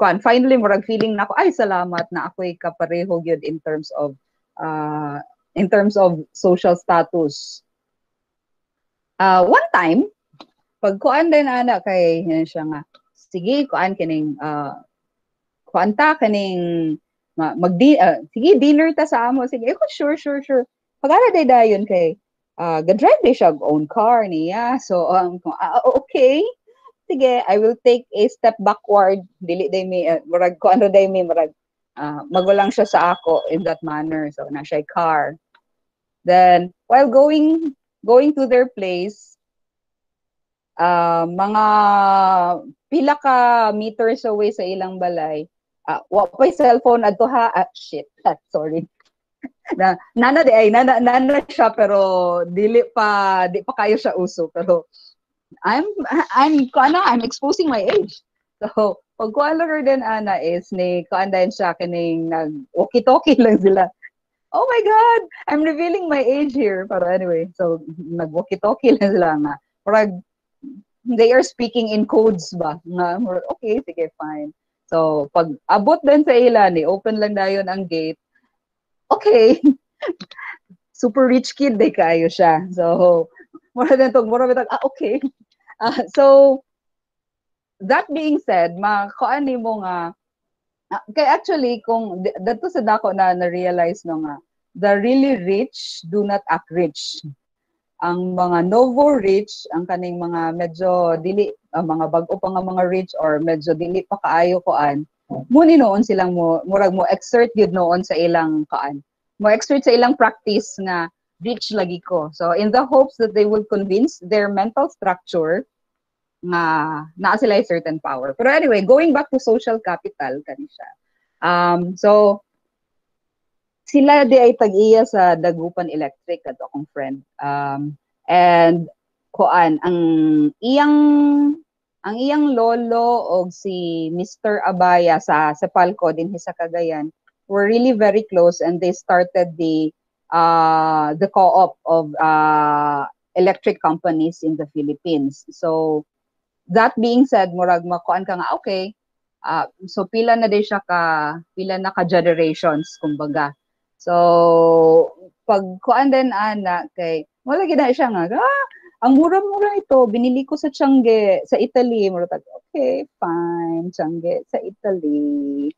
finally murag feeling na ako ay salamat na ako'y kapareho gyud in terms of social status. One time, pag kuan din ana kay siya nga, sige kuan kining kuan ta kining sige dinner ta sa amo, sige ako sure. Pag-ara day dayon kay ga-drive day siya own car niya. So okay. Sige, I will take a step backward. Dili day mi murag kuan day mi murag magulang siya sa ako in that manner. So na siya car. Then while going to their place, mga pila ka meters away sa ilang balay, wa pa'y cellphone adto ha. Shit, sorry. Nana siya pero di pa kayo siya uso, pero I'm exposing my age. So pag kualager din ana is ni kuandayan siya kining nag walkie-talkie lang sila. Oh my God, I'm revealing my age here. Pero anyway, so nag walkie-talkie lang sila nga. Parang they are speaking in codes ba? Nga, okay, sige, fine. So pag abot din sa ilan, open lang dayon ang gate. Okay. Super rich kid day kayo siya. So mura bitag okay. So that being said, makuan nimo nga kay actually kung dato sa dako na realize no nga, the really rich do not act rich. Ang mga novo rich, ang kaning mga medyo dili mga bag-o pa nga mga rich or medyo dili pa kaayo kuan, muni noon silang murag mo exert gyud noon sa ilang kuan. Mo exert sa ilang practice nga rich lagi ko. So in the hopes that they will convince their mental structure nga naa sila certain power. Pero anyway, going back to social capital kani siya. So sila di ay tag-iya sa Dagupan Electric ato akong friend. And kuan ang iyang ang iyang lolo o si Mr. Abaya sa Sepalco din sa Cagayan were really very close, and they started the co-op of electric companies in the Philippines. So that being said, murag makuan ka nga, okay, so pila na pila na ka generations, kumbaga. So pag kuan din ana kay wala gid siya nga, ang mura-mura ito, binili ko sa Tiangge, sa Italy. Murag, okay, fine, Tiangge, sa Italy.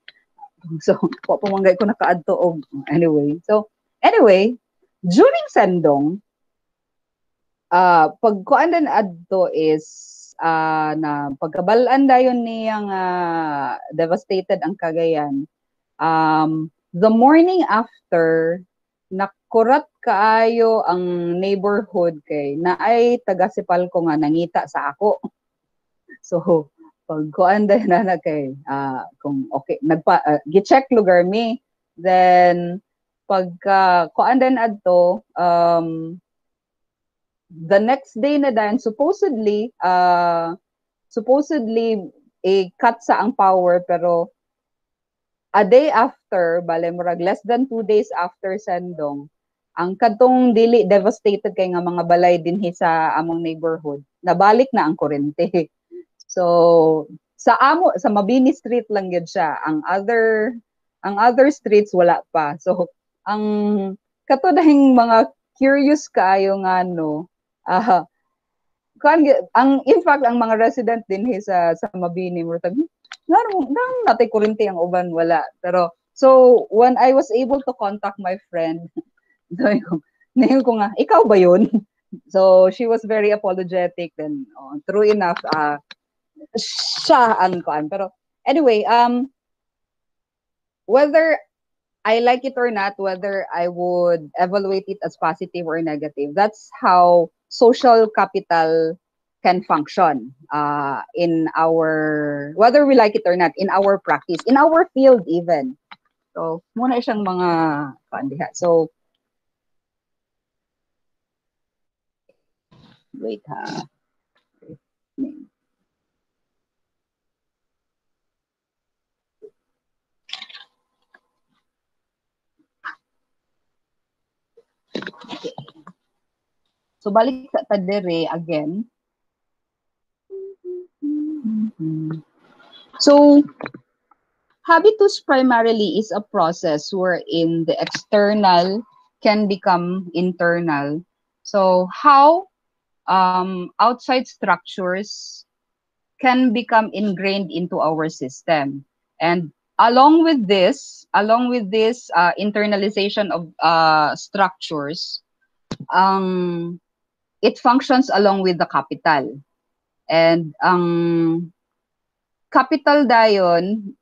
So, papamanggay ko nakaadto og anyway. So, anyway, during Sendong, pag kuan din adto is na pagkabalaan dayon niyang devastated ang Cagayan. The morning after, nakurat kaayo ang neighborhood kay naay taga Sipalco nga nangita sa ako. So pag kuan na kay kung okay gi-check lugar mi, then pagka kuan din adto the next day na dan supposedly cut sa ang power, pero a day after, bale murag less than 2 days after Sendong, ang kadtong dili devastated kay nga mga balay dinhi sa among neighborhood, nabalik na ang kuryente. So sa Mabini Street lang yun siya. Ang other streets wala pa. So ang kato dahing mga curious kaayo nga no, in fact ang mga resident din sa Mabini murag nang natay kuryente ang uban wala. Pero so when I was able to contact my friend, ngayon ko nga, ikaw ba yun? So she was very apologetic, then true enough siya ang kuan. Pero anyway, whether I like it or not, whether I would evaluate it as positive or negative, that's how social capital can function in our, whether we like it or not, in our practice, in our field even. So, muna siyang mga diha. So, wait ha. Okay. So, balik sa tadere again. So, habitus primarily is a process wherein the external can become internal. So, how outside structures can become ingrained into our system. And along with this internalization of structures, it functions along with the capital. And capital dayon,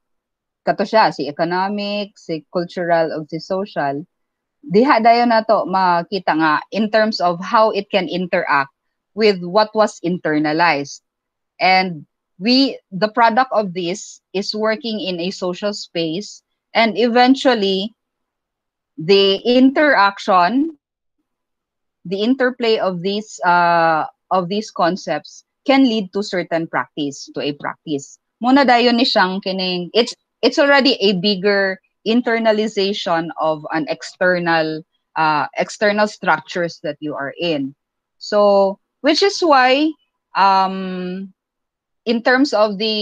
kato siya, si economic, si cultural, o si social, diha dayon nato makita nga in terms of how it can interact with what was internalized. And the product of this is working in a social space, and eventually the interaction, the interplay of these concepts can lead to certain practice, to a practice. Muna dayon ni siyang kining, it's already a bigger internalization of an external structures that you are in. So, which is why in terms of the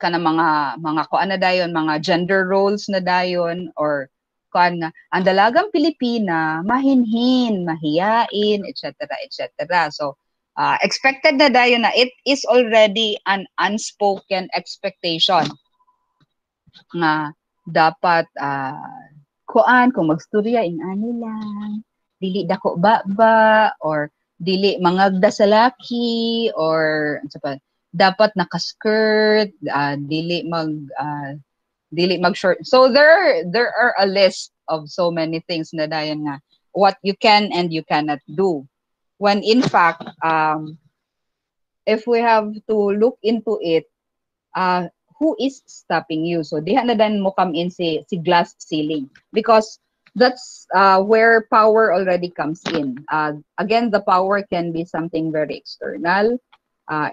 kana mga kuan na dayon, mga gender roles na dayon, or kuan nga ang dalagang Pilipina mahinhin, mahiyain, etc. etc. So expected na dayon na it is already an unspoken expectation nga dapat kuan kung magstorya ani lang, dili dako ba or dili mangagda sa laki, or dapat naka-skirt, dili mag short. So there are a list of so many things na dayon nga what you can and you cannot do. When in fact, if we have to look into it, who is stopping you? So diha na dan mo come in si glass ceiling, because that's where power already comes in. Again, the power can be something very external.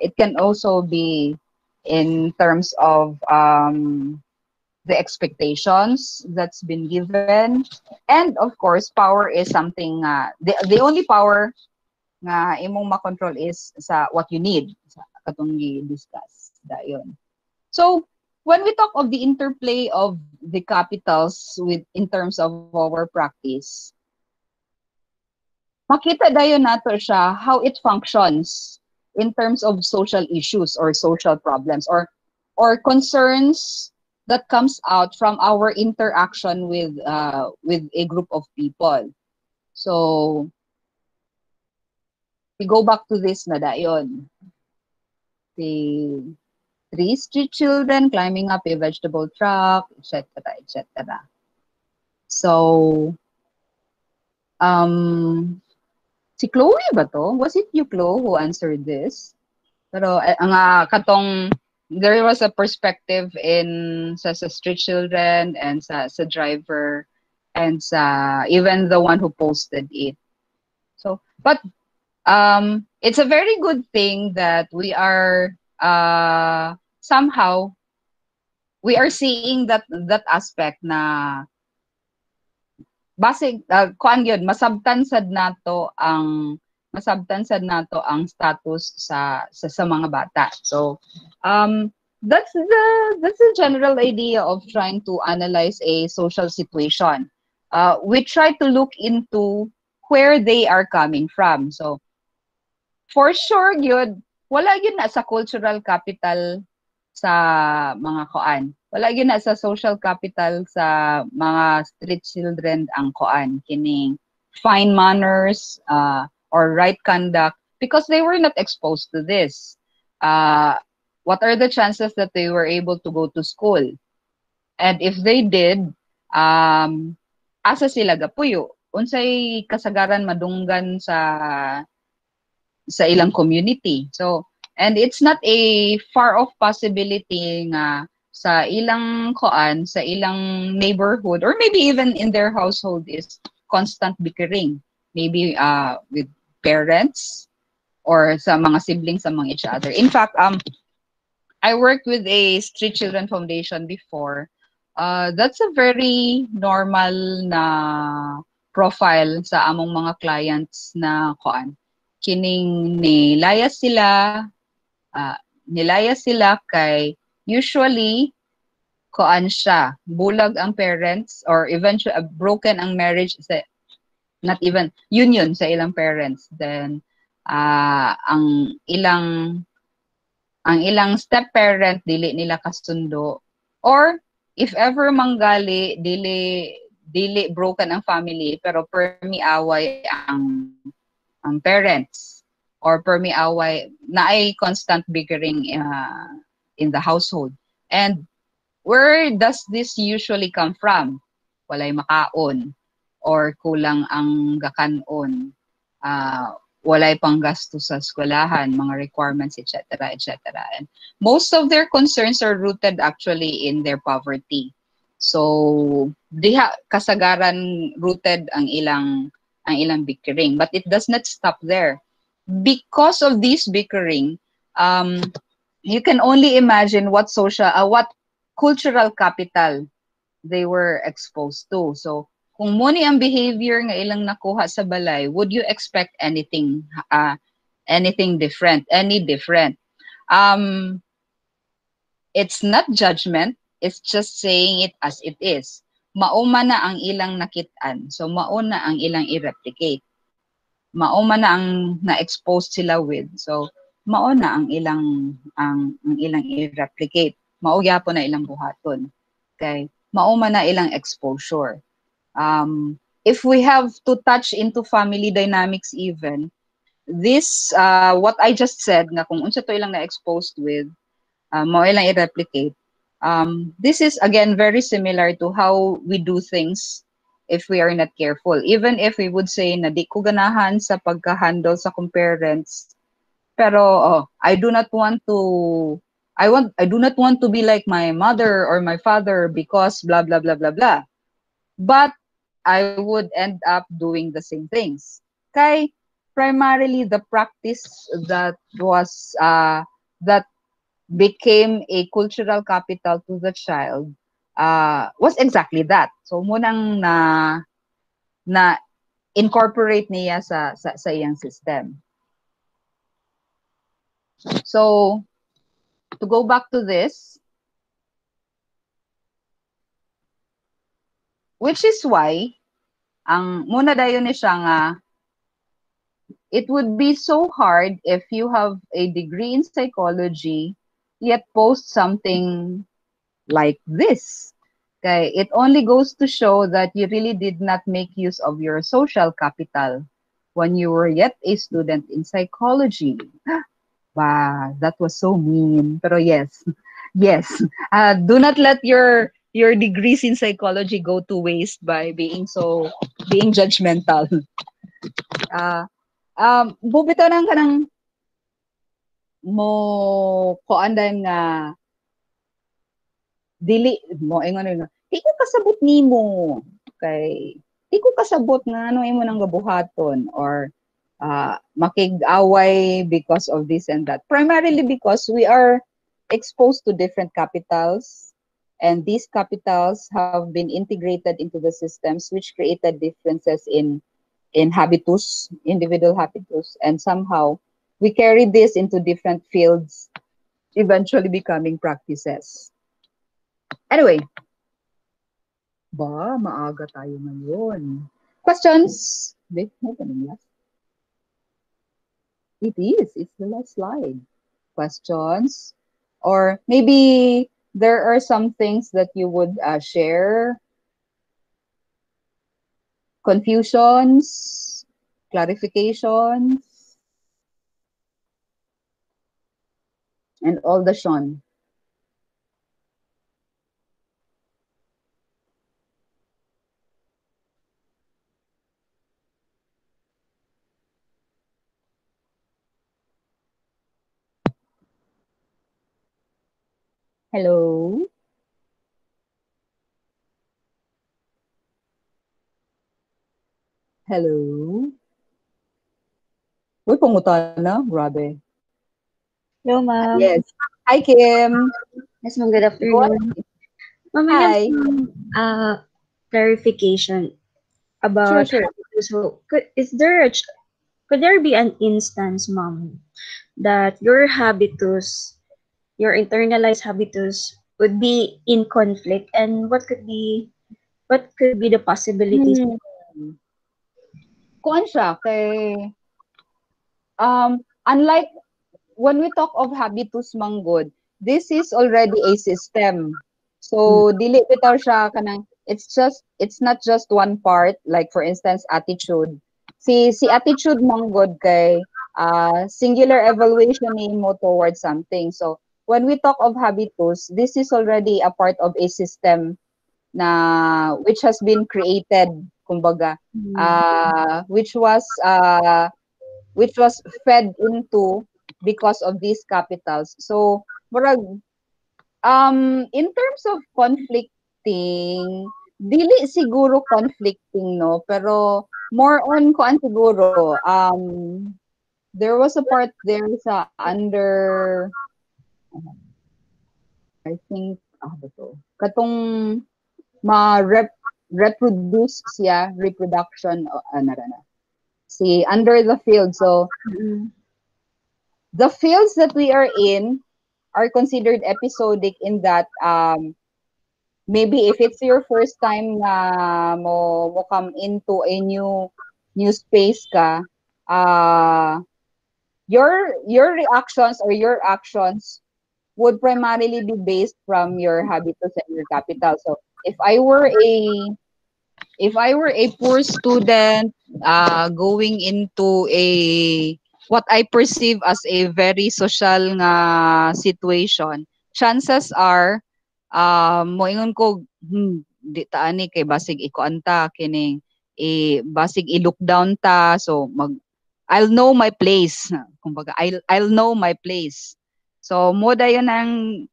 It can also be in terms of the expectations that's been given. And of course, power is something, the only power nga imong makontrol is sa what you need. Sa katong discuss dayon. So, when we talk of the interplay of the capitals in terms of our practice, makita dayon nato siya how it functions in terms of social issues or social problems or concerns that comes out from our interaction with a group of people. So we go back to this na dayon. The three street children climbing up a vegetable truck, etc., etc. So si Chloe ba to? Was it you, Chloe, who answered this? Pero ang katong there was a perspective in sa street children and sa driver and sa even the one who posted it. So, but it's a very good thing that we are somehow we are seeing that aspect na basic kuan gyud masabtansad nato ang status sa mga bata. So that's the general idea of trying to analyze a social situation. We try to look into where they are coming from. So for sure gyud wala gyud na sa cultural capital sa mga koan. Wala gyud na sa social capital sa mga street children ang koan kining fine manners or right conduct because they were not exposed to this. What are the chances that they were able to go to school? And if they did, asa sila gapuyo? Unsay kasagaran madunggan sa ilang community. So, and it's not a far off possibility nga sa ilang koan, sa ilang neighborhood, or maybe even in their household is constant bickering. Maybe with parents or sa mga siblings among each other. In fact, I worked with a Street Children Foundation before. That's a very normal na profile sa among mga clients na koan. Kining nilayas sila kay usually koan siya bulag ang parents or eventually broken ang marriage sa not even union sa ilang parents, then ang ilang step parent dili nila kasundo, or if ever manggali dili broken ang family pero permiaway ang parents or permiaway na ay constant bickering in the household. And where does this usually come from? Walay makaon or kulang ang gakanon, walay pang gasto sa eskwelahan, mga requirements, etc., etc. And most of their concerns are rooted actually in their poverty. So diha kasagaran rooted ang ilang bickering, but it does not stop there. Because of this bickering, you can only imagine what cultural capital they were exposed to. So kung muni ang behavior nga ilang nakuha sa balay, would you expect anything different? It's not judgment, it's just saying it as it is. Mauma na ang ilang nakitaan, so mauna ang ilang i-replicate. Mauma na ang na-expose sila with, so mauna ang ilang i-replicate. Mauya po na ilang buhaton. Okay? Mauma na ilang exposure. If we have to touch into family dynamics even, this, what I just said, nga kung unsa to ilang na-exposed with, mao ilang i-replicate, this is again very similar to how we do things if we are not careful. Even if we would say na di ko ganahan sa pagka-handle sa kong parents, pero I do not want to be like my mother or my father because blah blah blah blah blah. But I would end up doing the same things. Kay primarily the practice that was that became a cultural capital to the child was exactly that. So munang na incorporate niya sa iyang system. So to go back to this, which is why ang muna dayon ni siya nga it would be so hard if you have a degree in psychology yet post something like this. Okay, it only goes to show that you really did not make use of your social capital when you were yet a student in psychology. Wow, that was so mean. Pero yes, yes. Do not let your degrees in psychology go to waste by being judgmental. Bubitaw nang kanang mo kuandan nga dili mo ingon nga di ko kasabot nimo kay di ko kasabot nga ano imo nang gabuhaton or makig-away because of this and that. Primarily because we are exposed to different capitals, and these capitals have been integrated into the systems, which created differences in habitus, individual habitus, and somehow we carry this into different fields, eventually becoming practices. Anyway, maaga tayo ngayon. Questions? Wait, last. It is. It's the last slide. Questions? Or maybe there are some things that you would share. Confusions? Clarifications? And all the Sean. Hello? Hello? Uy, pangutana. Grabe. Hello, ma'am. Yes. Hi, Kim. Yes, ma'am. Good afternoon. Ma'am, I have Hi. some clarification about Sure. habitus. So, could there be an instance, ma'am, that your habitus, your internalized habitus, would be in conflict, and what could be the possibilities? Kuan siya kay unlike when we talk of habitus manggod, this is already a system. So dili bitaw siya kanang it's not just one part, like for instance attitude. Si attitude manggod kay singular evaluation nimo towards something. So when we talk of habitus, this is already a part of a system na which has been created kumbaga which was fed into because of these capitals. So murag in terms of conflicting, dili siguro conflicting no, pero more on kuan siguro there was a part there sa under I think ba to katong reproduce siya reproduction narana si under the field. So the fields that we are in are considered episodic in that maybe if it's your first time na mo come into a new space ka your reactions or your actions would primarily be based from your habitus and your capital. So if I were a poor student going into a what I perceive as a very social nga situation, chances are moingon ko di ta ani kay basig ikuanta kining basig i-look down ta so I'll know my place. Kumbaga I'll know my place. So mo dayon ang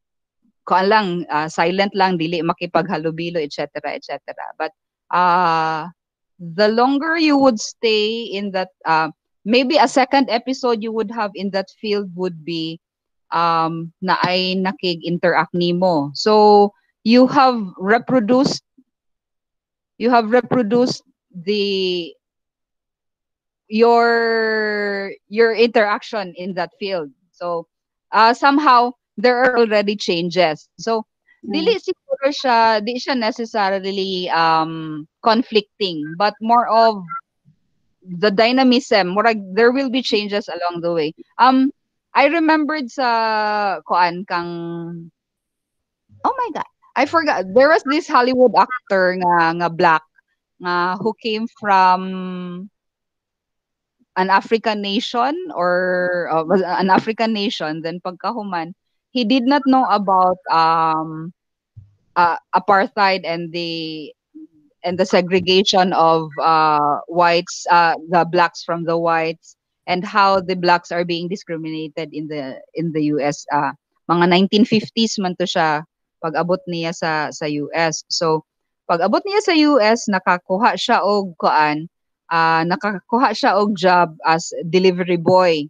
kuan lang silent lang dili makipaghalubilo etc. etc. But the longer you would stay in that maybe a second episode you would have in that field would be na ay nakig-interact nimo. So you have reproduced the your interaction in that field. So somehow there are already changes. So Mm. di siya necessarily conflicting, but more of the dynamism. More like there will be changes along the way. I remembered sa kuan kang, oh my god, I forgot. There was this Hollywood actor nga black nga who came from an African nation, or was an African nation. Then pagkahuman, he did not know about apartheid and the segregation of whites, the blacks from the whites, and how the blacks are being discriminated in the US. Mga 1950s man to siya pag-abot niya sa US. So pag-abot niya sa US, nakakuha siya og job as delivery boy.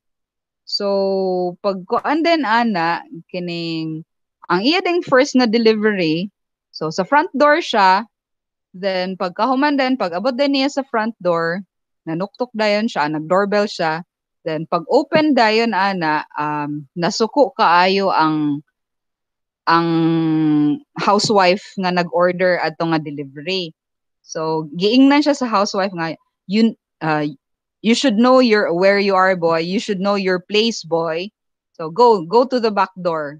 So pagkuan din ana kining ang iya ding first na delivery. So sa front door siya. Then pagkahuman din, pag-abot din niya sa front door, nanuktok dayon siya, nag-doorbell siya. Then pag-open dayon ana, nasuko kaayo ang housewife nga nag-order adto nga delivery. So giingnan siya sa housewife nga, you uh, you should know where you are, boy. You should know your place, boy. So go to the back door.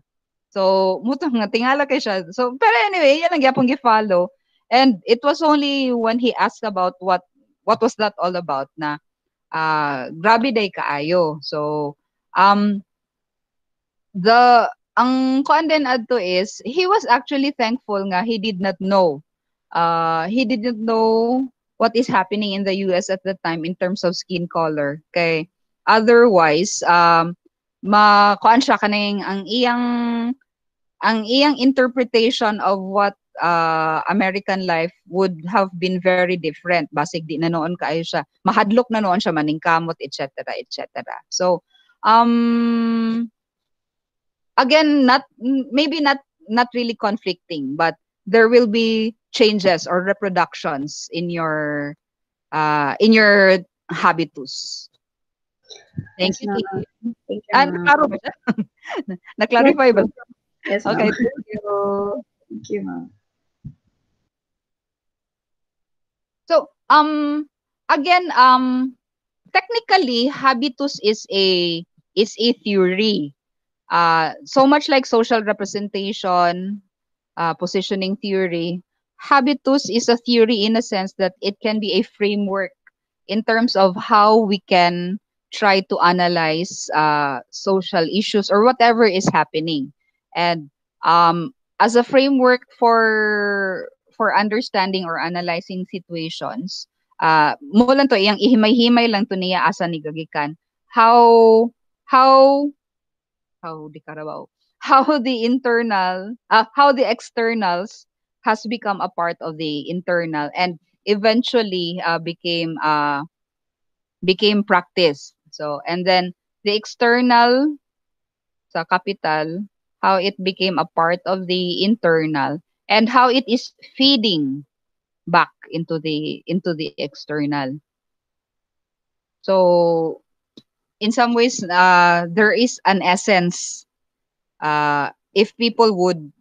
So mutang nga tingala kay siya. So pero anyway, yan ang gyapon gi-follow. And it was only when he asked about what was that all about na grabe day kaayo. So the ang kuan din adto is he was actually thankful nga he did not know. He didn't know what is happening in the US at the time in terms of skin color. Kay otherwise kuan siya kaning ang iyang interpretation of what American life would have been very different. Basig di na noon kaayo siya. Mahadlok na noon siya maningkamot, etc. etc. So, again, maybe not really conflicting, but there will be changes or reproductions in your habitus. Thank Yes, you, ma'am. Kiki. Thank you, ma'am. Naklaro ba siya? Yes, Na-clarify ba? yes, ma'am. Okay, thank you. Thank you, ma'am. So, again, technically, habitus is a theory. So much like social representation, positioning theory, habitus is a theory in a sense that it can be a framework in terms of how we can try to analyze social issues or whatever is happening. And as a framework for understanding or analyzing situations, mo lang to iyang ihimay-himay lang to niya asa ni gagikan how how di karabaw how how the externals has become a part of the internal and eventually became practice. So and then the external sa capital, how it became a part of the internal and how it is feeding back into the external. So in some ways, there is an essence. If people would,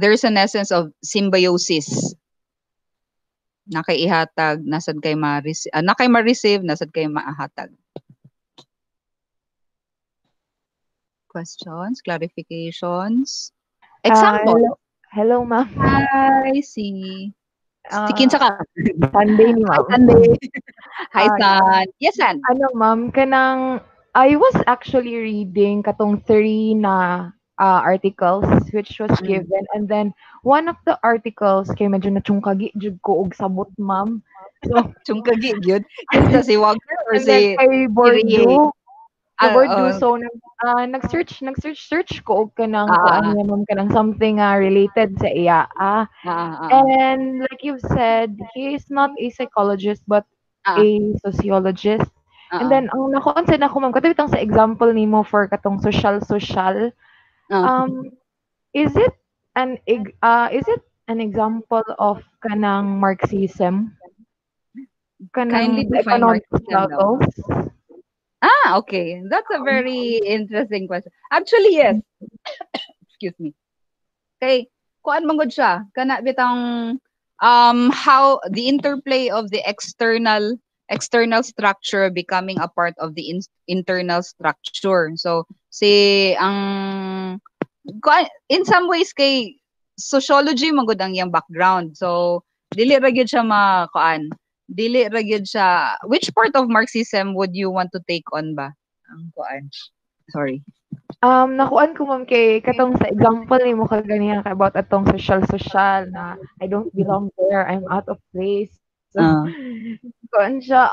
there's an essence of symbiosis. Nakaihatag, nasad kay ma-receive, nasad kay maahatag. Questions, clarifications, example. Hello, ma'am. Hi, si Ah, kinsa ka? Sunday ni Hi, ma'am. Sunday. Hi, Ah, San. Yes, San. Ano, ma'am, kanang I was actually reading katong 3 articles which was Mm. given, and then one of the articles kay medyo nachungkagi jud ko og sabot, ma'am. So, Chungkagi gyud. Kinsa si Wagner or and then si kay Rihe? Bordeaux, Oh, so nag-search ko og kanang kuan ah, niya, ma'am, kanang something related sa iya. ah. And like you've said, he is not a psychologist but Ah, a sociologist. And Oo. then ang nakuan sa nako ma'am katong sa example nimo for katong social, Ah, um, is it is it an example of kanang Marxism? kindly Kanang define economic Marxism daw. struggles? Okay. That's a very interesting question. Actually, yes. Excuse me. Kay kuan man gud siya kana bitang how the interplay of the external structure becoming a part of the internal structure. So in some ways kay sociology man gud ang iyang background. So dili ra gyud siya kuan. Dili ra gyud siya, which part of Marxism would you want to take on ba? Ang kuan. Sorry. Nakuan ko ma'am kay katong sa example nimo kaganiya ka about atong social na I don't belong there, I'm out of place. So, Ah. kuan siya,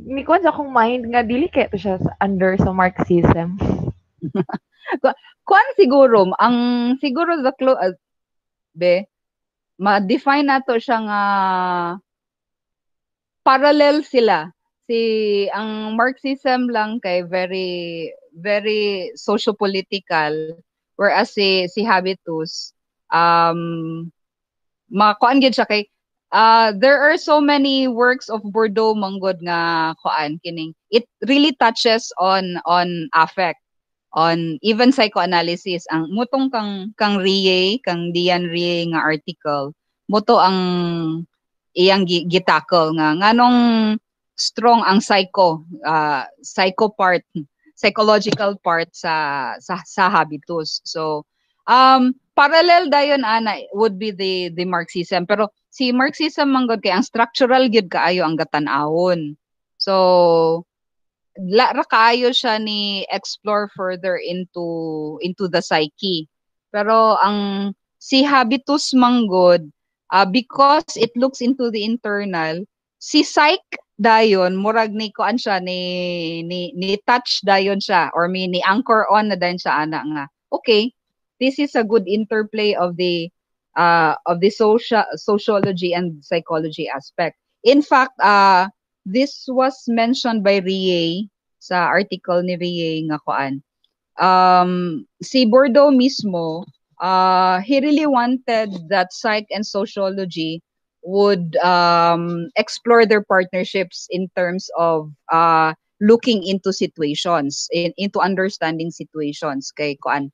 ni kuan sa akong mind nga dili kaya to siya under sa Marxism. Kuan siguro ang siguro be ma-define nato siya nga parallel sila. Ang Marxism lang kay very very socio-political, whereas si Habitus makuan gid siya kay there are so many works of Bourdieu manggod nga kuan kining it really touches on affect, on even psychoanalysis. Ang mutong kang Rie, kang Dian Rie nga article muto ang iyang gitackle nga nganong strong ang psycho part, psychological part sa habitus. So parallel dayon ana would be the Marxism, pero si Marxism manggod kay ang structural gyud kaayo ang gatan-awon. So ra kaayo siya ni explore further into the psyche. Pero ang si habitus manggod, because it looks into the internal, si psych dayon murag ni kuan siya ni touch dayon siya or ni anchor on na dayon siya ana nga. Okay, this is a good interplay of the sociology and psychology aspect. In fact, this was mentioned by Rie sa article ni Rie nga kuan. Si Bourdieu mismo, he really wanted that psych and sociology would explore their partnerships in terms of looking into situations, into understanding situations kay kuan.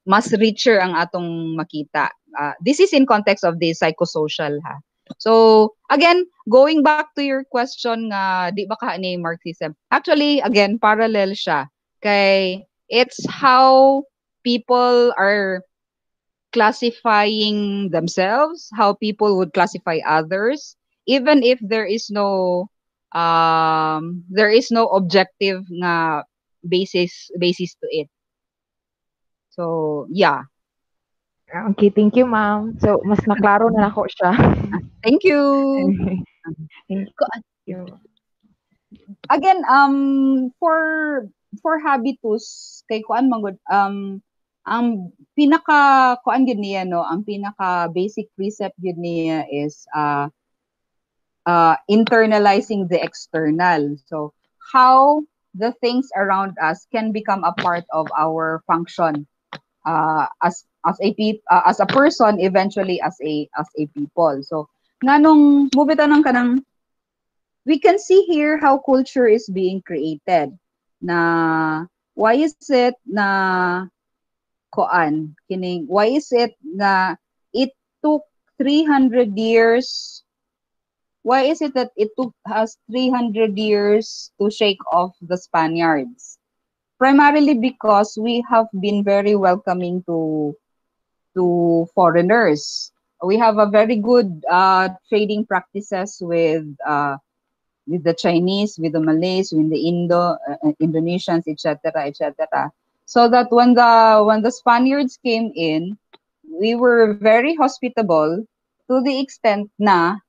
Mas richer ang atong makita. This is in context of the psychosocial ha. So again, going back to your question nga di ba ka ni Marxism. Actually, again, parallel siya kay it's how people are classifying themselves, how people would classify others, even if there is no objective nga basis to it. So yeah, Okay, thank you ma'am. So, mas naklaro na nako siya. thank you. Thank you. Again, for habitus kay kuan manggod ang pinaka kuan gyud niya no, ang pinaka basic precept gyud niya is internalizing the external. So how the things around us can become a part of our function as a person, eventually as a people. So nganong mubita nang kanang we can see here how culture is being created. Na why is it na koan kining why is it na it took 300 years, why is it that it took us 300 years to shake off the Spaniards? Primarily because we have been very welcoming to foreigners. We have a very good trading practices with the Chinese, with the Malays, with the Indonesians, etc., etc. So that when the Spaniards came in, we were very hospitable to the extent na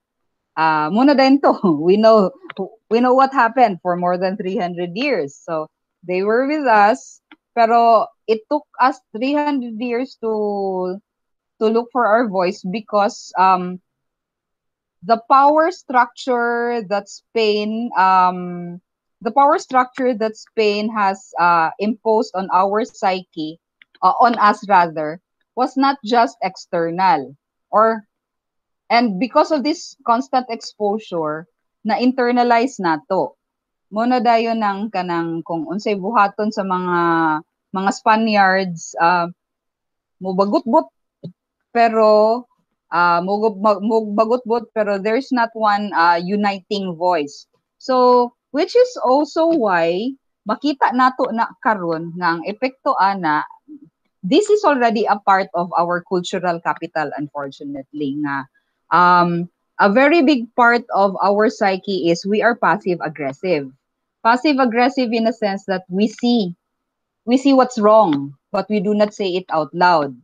muna din to. We know what happened for more than 300 years. So they were with us, pero it took us 300 years to look for our voice because the power structure that Spain the power structure that Spain has imposed on our psyche, on us rather, was not just external, or and because of this constant exposure, na internalize nato. Muna dayon ng kanang kung unsay buhaton sa mga Spaniards, mubagot-bot pero mubagot-bot pero there's not one uniting voice. So which is also why makita nato na karon nga ang epekto ana, this is already a part of our cultural capital, unfortunately, nga a very big part of our psyche is we are passive aggressive. Passive aggressive in a sense that we see what's wrong, but we do not say it out loud.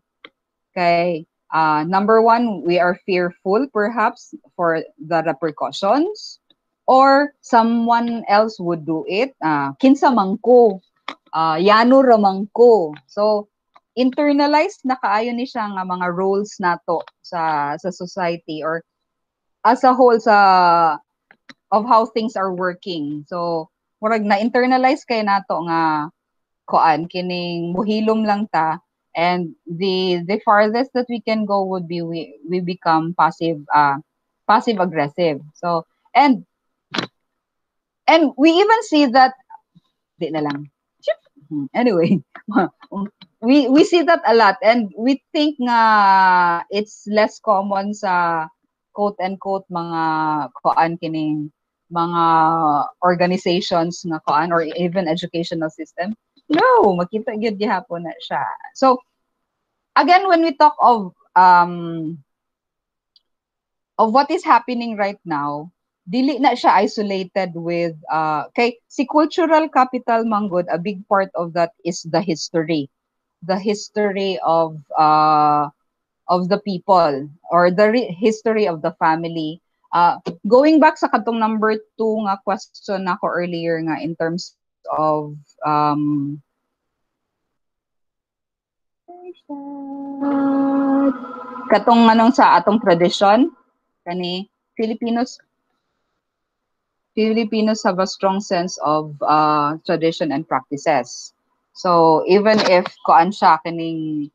Okay. Number one, we are fearful perhaps for the repercussions, or someone else would do it. Kinsa man ko, yano ramang ko. So internalized na kaayo ni siya nga mga roles nato sa society, or as a whole sa of how things are working. So murag na internalize kay nato nga koan kining muhilom lang ta, and the farthest that we can go would be we become passive aggressive. So and we even see that di na lang. Anyway, we see that a lot, and we think nga it's less common sa quote unquote mga koan kining mga organizations nga koan, or even educational system. No, makita gyud gihapon na siya. So again, when we talk of what is happening right now, dili na siya isolated with kay si cultural capital manggod, a big part of that is the history of the people, or the history of the family. Going back sa katong number 2 nga question nako earlier nga in terms of katong anong sa atong tradition, kani Filipinos have a strong sense of tradition and practices. So even if koan siya kaning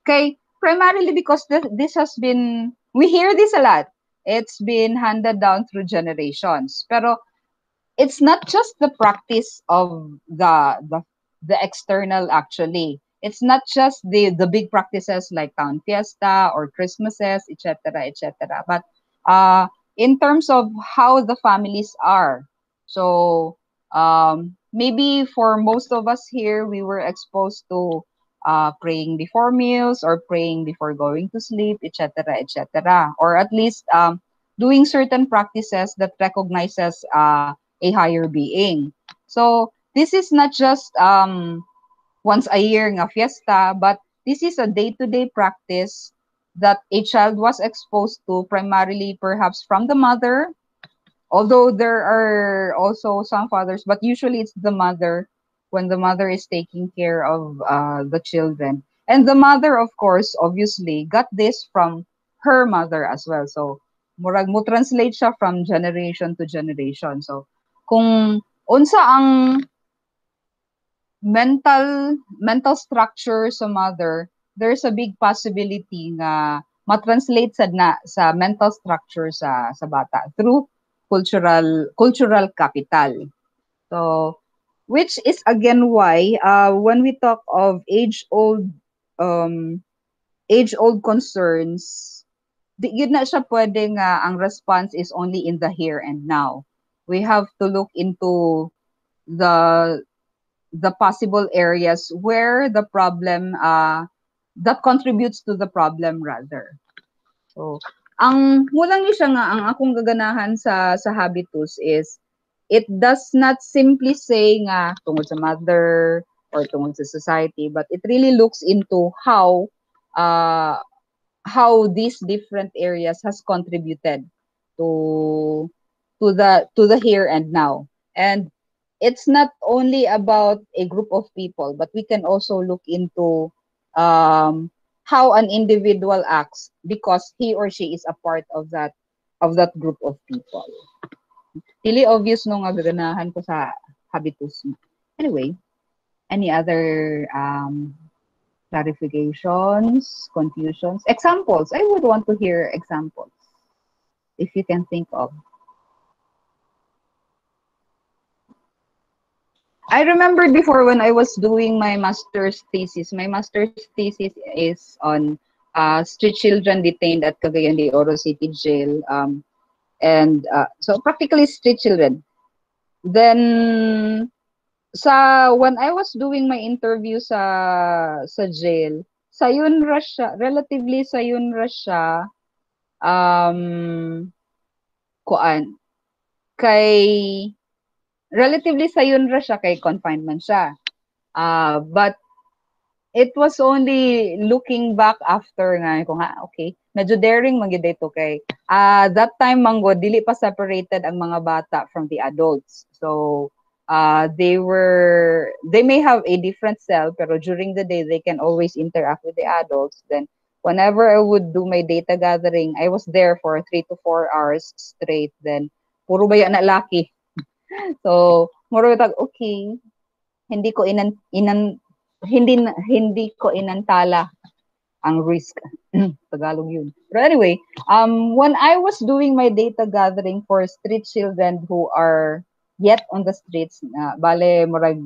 kay primarily because this has been, we hear this a lot. It's been handed down through generations. Pero it's not just the practice of the external actually. It's not just the big practices like town fiesta or Christmases, etc., etc. But in terms of how the families are. So maybe for most of us here, we were exposed to praying before meals, or praying before going to sleep, etc., etc., or at least doing certain practices that recognizes a higher being. So this is not just once a year nga fiesta, but this is a day-to-day practice that a child was exposed to primarily perhaps from the mother, although there are also some fathers, but usually it's the mother, when the mother is taking care of the children. And the mother, of course, obviously got this from her mother as well. So murag mo translate siya from generation to generation. So kung unsa ang mental structure sa mother, there's a big possibility nga ma-translate sad na sa mental structure sa bata through cultural capital. So which is again why when we talk of age-old concerns, yun na siya pwede nga ang response is only in the here and now. We have to look into the possible areas where the problem that contributes to the problem rather. So ang mulang ni siya nga ang akong gaganahan sa habitus is it does not simply say nga tungod sa mother or tungod sa society, but it really looks into how these different areas has contributed to the here and now. And it's not only about a group of people, but we can also look into how an individual acts because he or she is a part of that group of people. Dili obvious no nga gaganahan ko sa habitus mo. Anyway, any other clarifications, confusions, examples? I would want to hear examples if you can think of. I remember before when I was doing my master's thesis is on street children detained at Cagayan de Oro City Jail. And so practically street children. Then when I was doing my interview sa jail, sayunra siya, relatively sayunra siya kuan kay relatively sayunra siya kay confinement siya. But it was only looking back after nga ko nga okay, medyo daring man gyud ito kay that time manggo dili pa separated ang mga bata from the adults. So they may have a different cell pero during the day they can always interact with the adults. Then whenever I would do my data gathering, I was there for 3 to 4 hours straight. Then puro baya na laki. So muro tag okay, hindi ko hindi ko inantala ang risk. Tagalog yun. But anyway, when I was doing my data gathering for street children who are yet on the streets, bale murag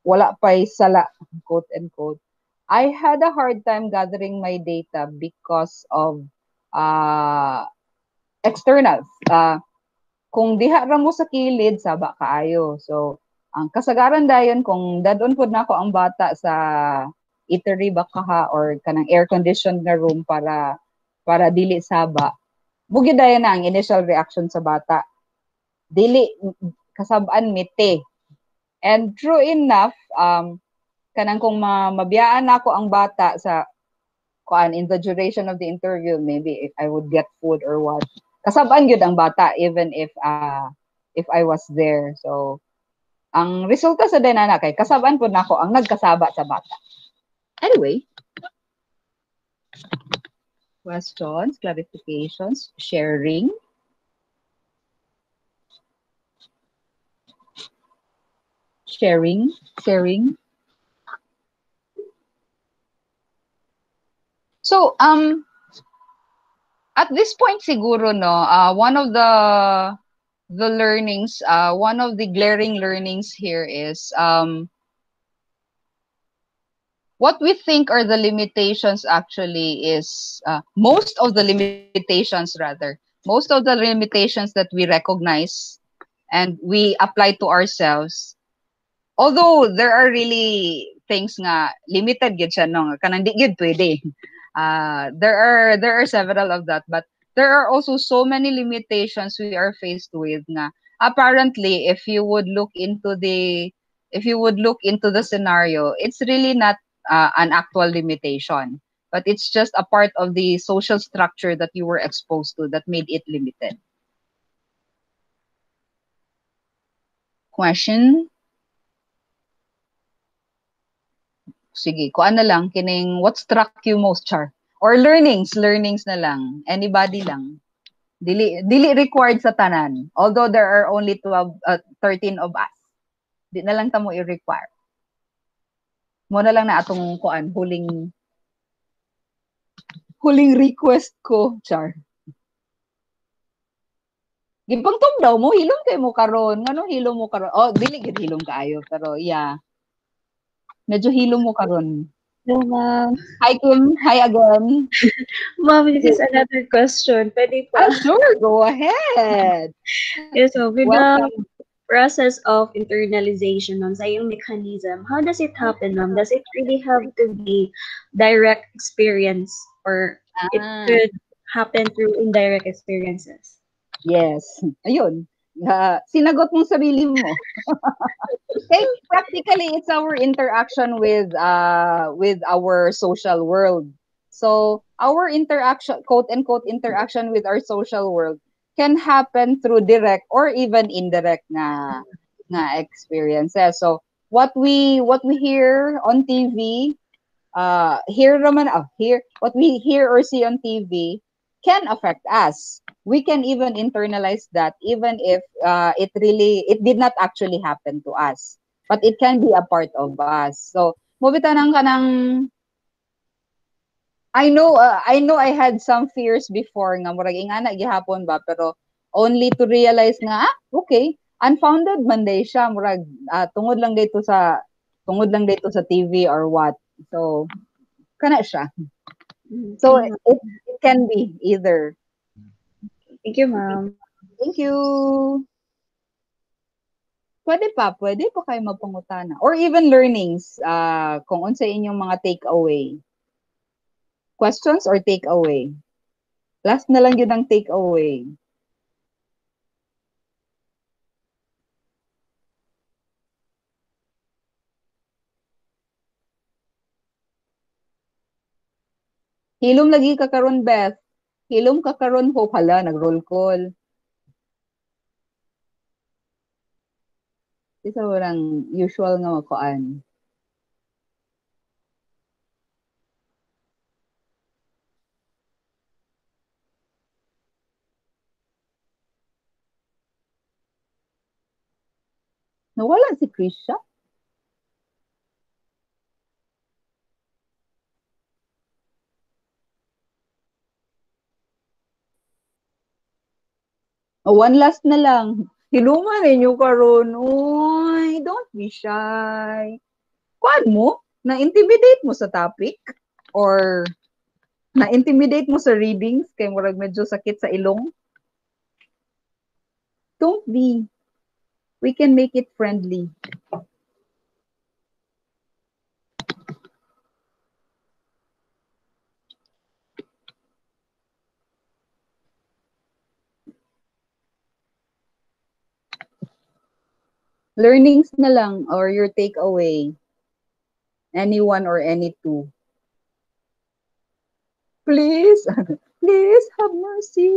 wala pa'y sala, quote and quote, I had a hard time gathering my data because of externals. Kung diha ra mo sa kilid, saba kaayo. So ang kasagaran dayon kung dadon pud nako ang bata sa eatery bakaha or kanang air conditioned na room para dili saba, bugi dayon na ang initial reaction sa bata, dili kasab-an mite. And true enough, kanang kung mabiyaan nako ang bata sa kuan in the duration of the interview, maybe if I would get food or what, kasab-an gyud ang bata even if I was there. So ang resulta sa dinana kay kasabaan po nako ang nagkasaba sa bata. Anyway, questions, clarifications, sharing. Sharing. So, at this point siguro no, one of the learnings, one of the glaring learnings here is what we think are the limitations actually is most of the limitations that we recognize and we apply to ourselves. Although there are really things nga limited gyud siya no, kanang di gyud pwede. There are several of that, but there are also so many limitations we are faced with na apparently if you would look into the scenario, it's really not an actual limitation, but it's just a part of the social structure that you were exposed to that made it limited. Question? Sige, kuan na lang kining what struck you most, Char? Or learnings na lang. Anybody lang. Dili required sa tanan. Although there are only 13 of us. Di na lang ta mo i-require. Mo na lang na atong kuan huling request ko, Char. Gipangtog daw mo, hilom kay mo karon. Ngano hilom mo karon? Oh, dili gid hilom kaayo, pero yeah. Medyo hilom mo karon. No, ma'am. Hi, Kim. Hi again. Ma'am, this is another question. Pwede po. Sure, go ahead. Yeah, so with Welcome. the process of internalization ma'am, sa iyong mechanism, how does it happen, ma'am? Does it really have to be direct experience or it could happen through indirect experiences? Yes. Ayun. Sinagot mong sarili mo. Okay, practically it's our interaction with our social world. So our interaction, quote unquote interaction with our social world can happen through direct or even indirect na experiences. So what we hear on TV, what we hear or see on TV can affect us. we can even internalize that even if it did not actually happen to us, but it can be a part of us. So mubitanang ka ng I know I had some fears before nga murag ingana gihapon ba, pero only to realize nga okay, unfounded man day siya murag tungod lang dito sa TV or what. So kana siya. So it can be either. Thank you, ma'am. Thank you. Pwede pa kayo magpangutana. Or even learnings, kung unsa inyong mga takeaway. Questions or takeaway? Last na lang yun ang takeaway. Hilom lagi ka karon, Beth. Hilom ka karon ho pala, nag-roll call. Isa walang usual nga makuan. Nawala si Krisha. One last na lang. Hiluman ninyo karon. Uy, don't be shy. Kuan mo? Na-intimidate mo sa topic? Or na-intimidate mo sa readings? Kaya murag medyo sakit sa ilong? Don't be. We can make it friendly. Learnings na lang or your takeaway. Anyone or any two. Please, please have mercy.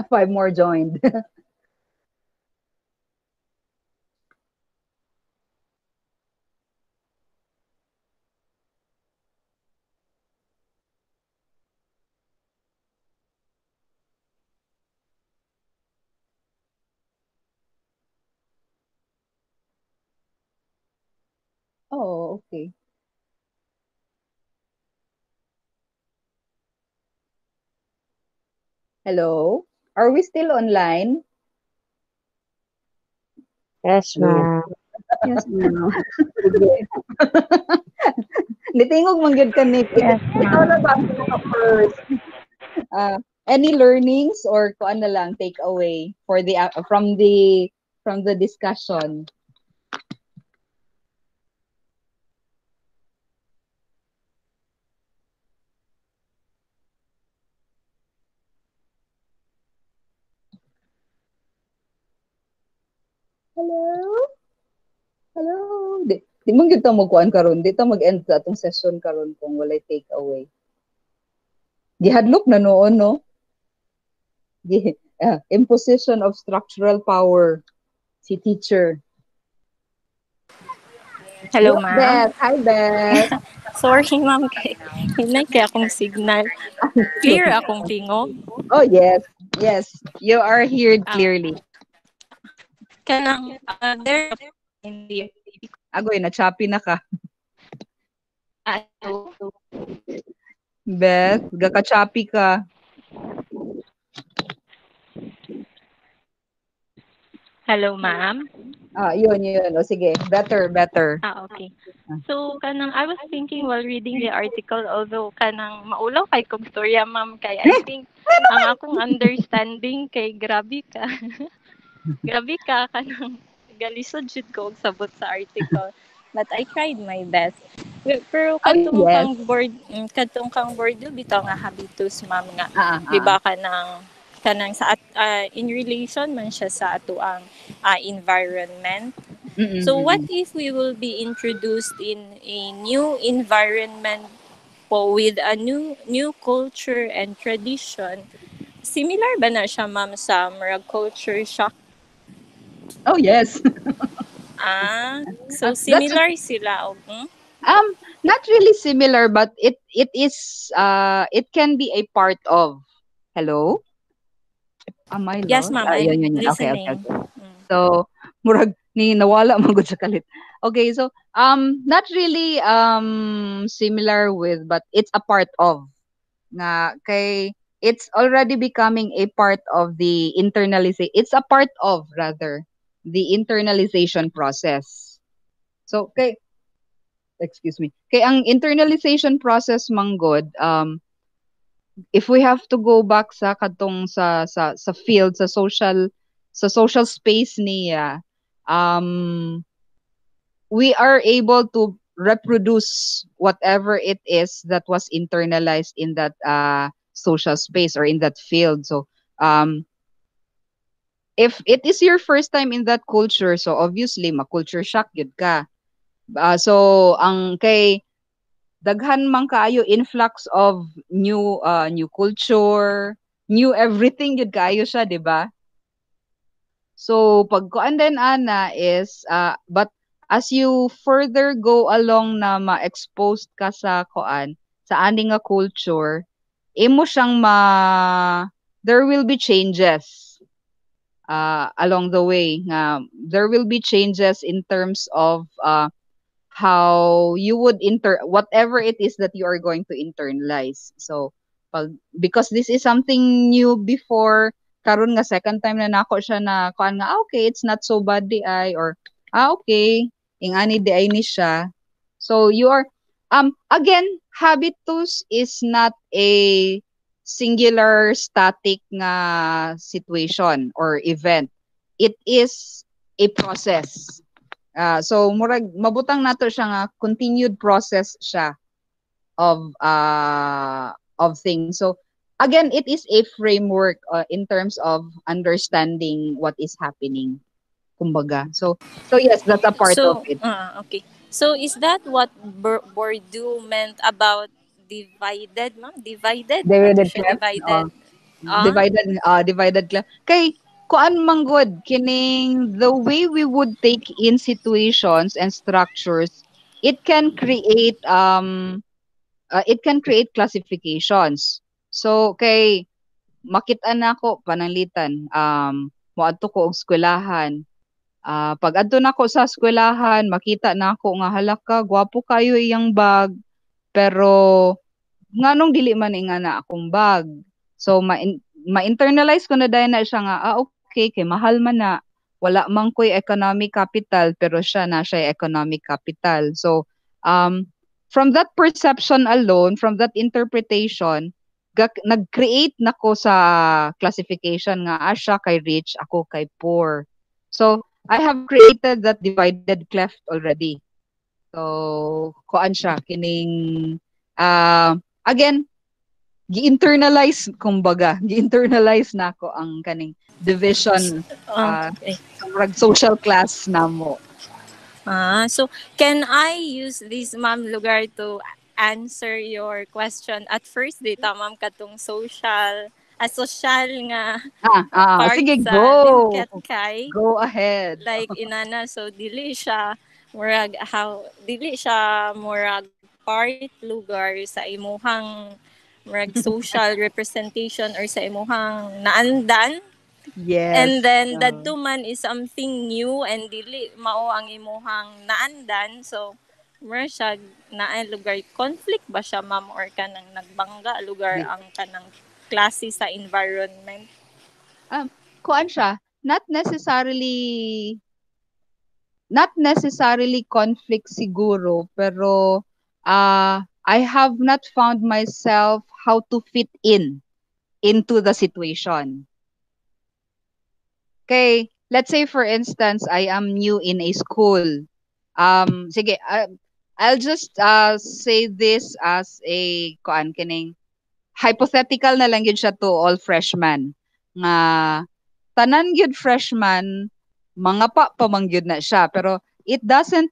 Five more joined. Oh, okay. Hello? Are we still online? Yes, ma'am. Yes, ma'am. Nitingog man gyud ka, Nick. Yes, Ikaw na ma'am. ba ang first? Any learnings or kuan na lang takeaway for the from the discussion? Hello? Hello? Di mo gyud ta magkuan karon, di ta mag-end sa atong session karon kung walay takeaway. Gihadlok na noon, no? Imposition of structural power. Si teacher. Hello, Look, ma'am. Beth. Hi, Beth. Sorry, ma'am. Hinay kaya akong signal. Clear akong tingog. Oh, yes. Yes. You are heard Ah. clearly. Kanang, there in the Agoy, na-choppy na ka. ano, Beth, gaka-choppy ka. hello, ma'am. Yun. O, sige. Better. Okay. So, kanang, I was thinking while reading the article, although kanang maulaw kay kong storya, ma'am, kay I think ang akong understanding kay grabe ka. Grabe ka, kanang galisod jud ko og sabot sa article. But I tried my best. Pero katong yes. katong kang board bitaw nga habitus, ma'am, nga di Ah. ba kanang sa in relation man siya sa ato ang environment. So what if we will be introduced in a new environment po with a new culture and tradition? Similar ba na siya, ma'am, sa murag culture shock? Oh, yes. So That's similar sila. not really similar, but it is it can be a part of. Hello? Am I Yes, lost? ma'am, I'm Yun. Okay, okay, listening. okay. So, murag ni nawala man gud sa kalit. Okay, so not really similar with, but it's a part of nga kay it's already becoming a part of the internalization. It's a part of rather the internalization process. So kay excuse me. Kay ang internalization process manggod if we have to go back sa katong sa field sa social space niya we are able to reproduce whatever it is that was internalized in that social space or in that field. So if it is your first time in that culture, so obviously ma-culture shock yun ka. So ang kay daghan man kaayo influx of new culture, new everything yun kaayo siya, 'di ba? So pag kuan din ana is but as you further go along na ma-exposed ka sa kuan sa ani nga culture, imo siyang there will be changes along the way nga there will be changes in terms of how you would whatever it is that you are going to internalize. So because this is something new before karon nga second time na nako siya na kuan nga okay it's not so bad di ay or okay ingani di ay ni siya. So you are again habitus is not a singular static nga situation or event. It is a process. So murag mabutang nato siya nga continued process siya of things. So again, it is a framework in terms of understanding what is happening. Kumbaga. So yes, that's a part of So, it. okay. So, is that what Bourdieu meant about divided, ma'am? Divided? Ato Divided siya clef. divided. Divided clef. Kay kuan manggod kining the way we would take in situations and structures, it can create classifications. So kay makita na ko pananglitan moadto ko og eskwelahan. Pag adto nako sa eskwelahan makita nako nga hala ka gwapo kayo iyang bag pero nganong dili man ingana akong bag. So ma-internalize ko na dahil na siya nga okay kay mahal man na wala man ko'y economic capital pero siya economic capital. So from that perception alone, from that interpretation, nag-create na ko sa classification nga siya kay rich, ako kay poor. So I have created that divided cleft already. So kuan siya kining again gi-internalize kumbaga, gi-internalize nako ang kaning division Okay. sa murag social class namo. So can I use this, ma'am, lugar to answer your question? At first, dita, ma'am, katong social nga part Sige sa go. Limket Kai. Go ahead. Like inana, so dili siya murag part lugar sa imuhang murag social representation or sa imuhang naandan. And Yes. then dadto man is something new and dili mao ang imuhang naandan. So mura siya naa lugar conflict ba siya, ma'am, or kanang nagbangga lugar ang kanang klase sa environment? Kuan siya, not necessarily conflict siguro, pero I have not found myself how to fit into the situation. Okay, let's say for instance, I am new in a school. Sige, I'll just say this as a kuan kining hypothetical na lang yun siya to all freshmen. Nga tanan gyud freshman mga pamangyud na siya pero it doesn't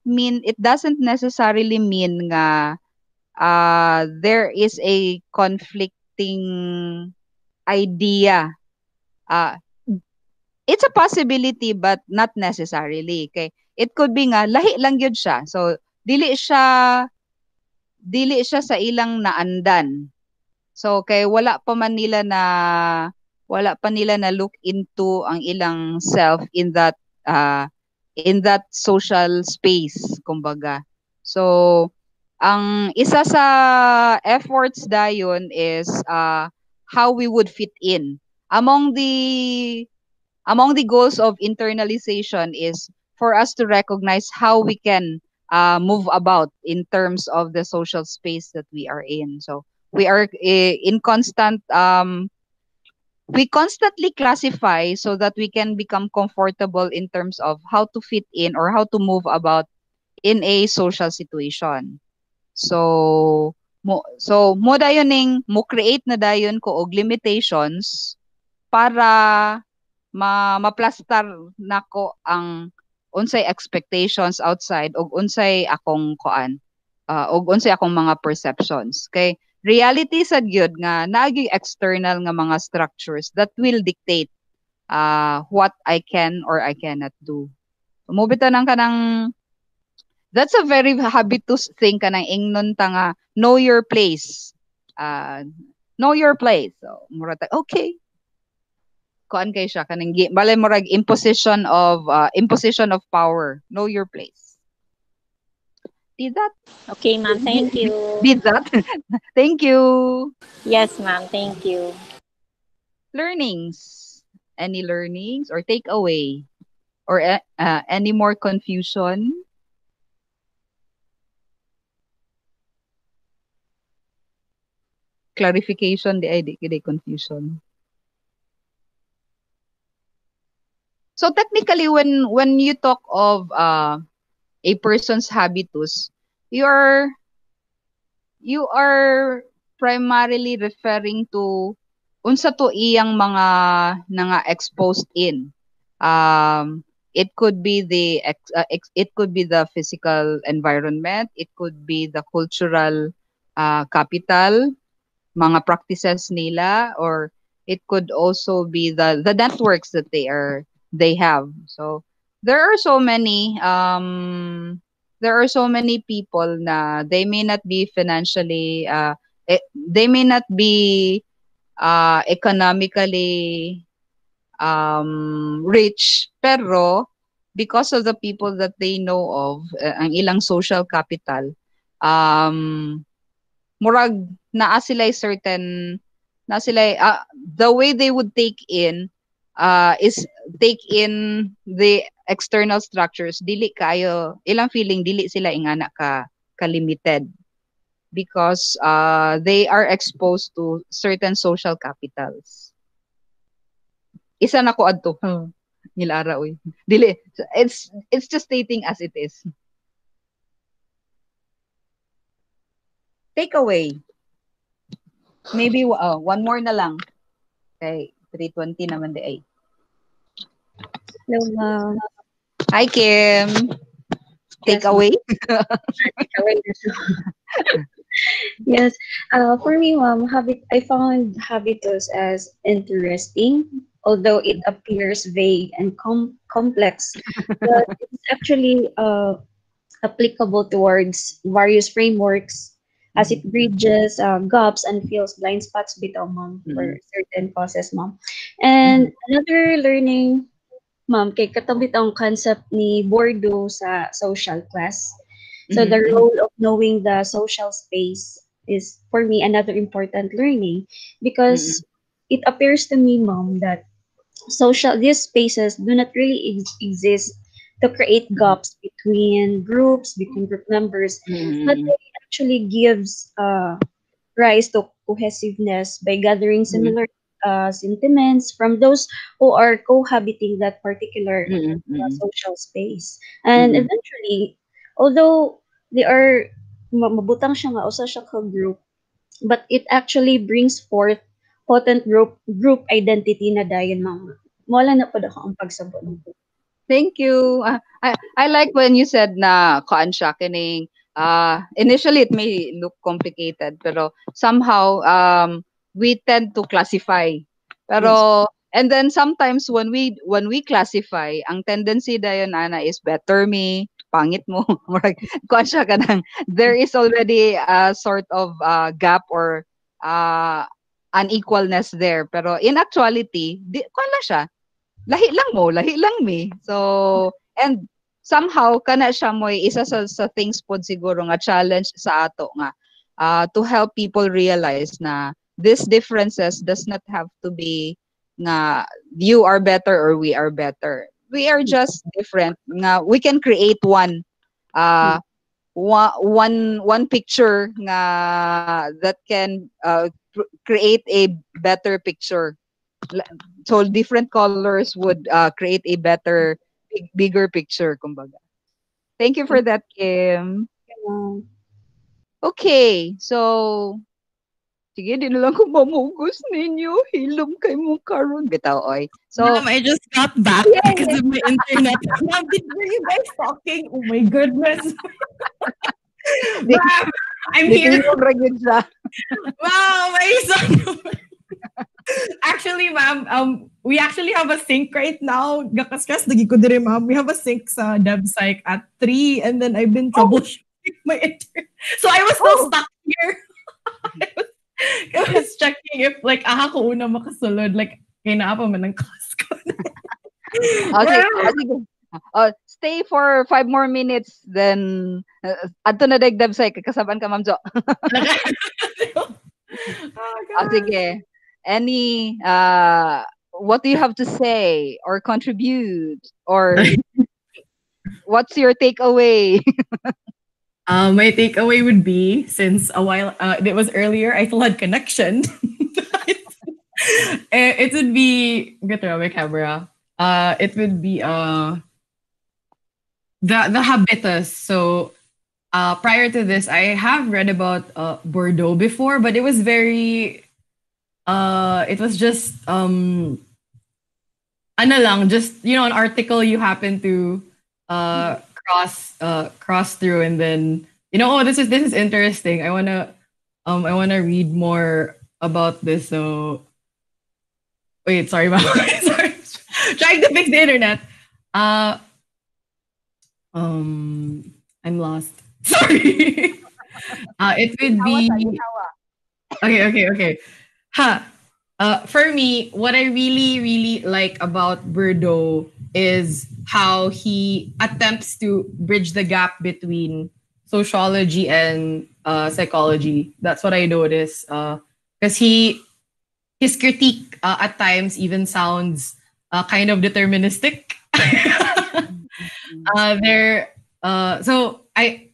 necessarily mean nga there is a conflicting idea. it's a possibility but not necessarily. Okay? It could be nga lahi lang gyud siya. So dili siya sa ilang naandan. So kay wala pa nila na look into ang ilang self in that social space kumbaga. So ang isa sa efforts dayon is how we would fit in among the goals of internalization is for us to recognize how we can move about in terms of the social space that we are in. So we are in constant we constantly classify so that we can become comfortable in terms of how to fit in or how to move about in a social situation. So mo dayon mo create na dayon ko og limitations para maplastar nako ang unsay expectations outside og unsay akong og unsay akong mga perceptions. Kay reality sad gyud nga naagi external nga mga structures that will dictate what I can or I cannot do. Mubita nang kanang that's a very habitus thing kanang ingnon ta nga know your place. Know your place. So mura ta okay. Kuan kay siya kanang balay murag imposition of power. Know your place. Did that? Okay, ma'am. Thank you. Did that? Thank you. Yes, ma'am. Thank you. Learnings. Any learnings or takeaway? Or any more confusion? Clarification, di confusion. So technically, when you talk of a person's habitus, you are primarily referring to unsa to iyang mga exposed in. It could be it could be the physical environment, it could be the cultural capital, mga practices nila, or it could also be the networks that they have. So there are so many people na they may not be financially they may not be economically rich, pero because of the people that they know of, ang ilang social capital, murag naa sila certain the way they would take in the external structures, dili kayo ilang feeling dili sila ingana ka limited because they are exposed to certain social capitals. Isa na ko adto nilara oy dili, it's just stating as it is. Takeaway, maybe one more na lang kay 3:20 naman di ay. Hello, ma'am. Hi, Kim. Takeaway. Yes. For me, ma'am, I found habitus as interesting, although it appears vague and complex, but it's actually applicable towards various frameworks as it bridges gaps and fills blind spots bitaw, ma'am, for certain causes, ma'am. And another learning, ma'am, kay katabit ang concept ni Bordeaux sa social class. So the role of knowing the social space is, for me, another important learning because it appears to me, ma'am, that these spaces do not really exist to create gaps between group members, but they actually gives rise to cohesiveness by gathering similar sentiments from those who are cohabiting that particular social space. And eventually, although they are mabutang siya nga usa siya ka group, but it actually brings forth potent group identity na dayon, ma'am. Wala na pod ako ang pagsabot. Thank you. I like when you said na kuan siya kining initially it may look complicated pero somehow we tend to classify. Pero And then sometimes when we classify, ang tendency dayon ana is better me, pangit mo. Murag kuan siya kanang there is already a sort of gap or uh, unequalness there. Pero in actuality, kuan lang siya. Lahi lang mo, lahi lang me. So, and somehow kana siya mo isa sa things pod siguro nga challenge sa ato nga to help people realize na these differences does not have to be nga you are better or we are better. We are just different. Nga we can create uh one picture nga that can create a better picture. So different colors would create a better bigger picture kumbaga. Thank you for that, Kim. Um, Okay, so sige, di na lang ko mamugos ninyo. Hilom kay mo karon bitaw oy. So, Ma'am, I just got back yeah, because of my internet. Ma'am, were you guys talking? Oh my goodness. di, Ma'am, I'm di here. hilom ra gyud siya. Ma'am, I saw you. Actually, ma'am, we actually have a sync right now. Gakaskas, lagi ko dire, ma'am. We have a sync sa DevPsych at 3 and then I've been troubleshooting my internet. So I was still Oh. stuck here. I was checking if like ko una makasulod. Like, kaya na pa man ang class ko. Okay, sige. Stay for 5 more minutes then adto na dagdab say kasaban ka Ma'am Jo. Oh, God. Sige. Any what do you have to say or contribute or what's your takeaway? My takeaway would be, since a while, it was earlier, I still had connection. It would be, get my camera. It would be the habitus. So prior to this, I have read about Bordeaux before, but it was very, it was just ano lang, just an article you happen to cross through, and then oh, this is interesting. I wanna read more about this. So wait, sorry, ma'am. Sorry, trying to fix the internet. I'm lost. Sorry. It would be okay. For me, what I really, really like about Bordeaux is how he attempts to bridge the gap between sociology and psychology. That's what I notice. Because his critique at times even sounds kind of deterministic. So I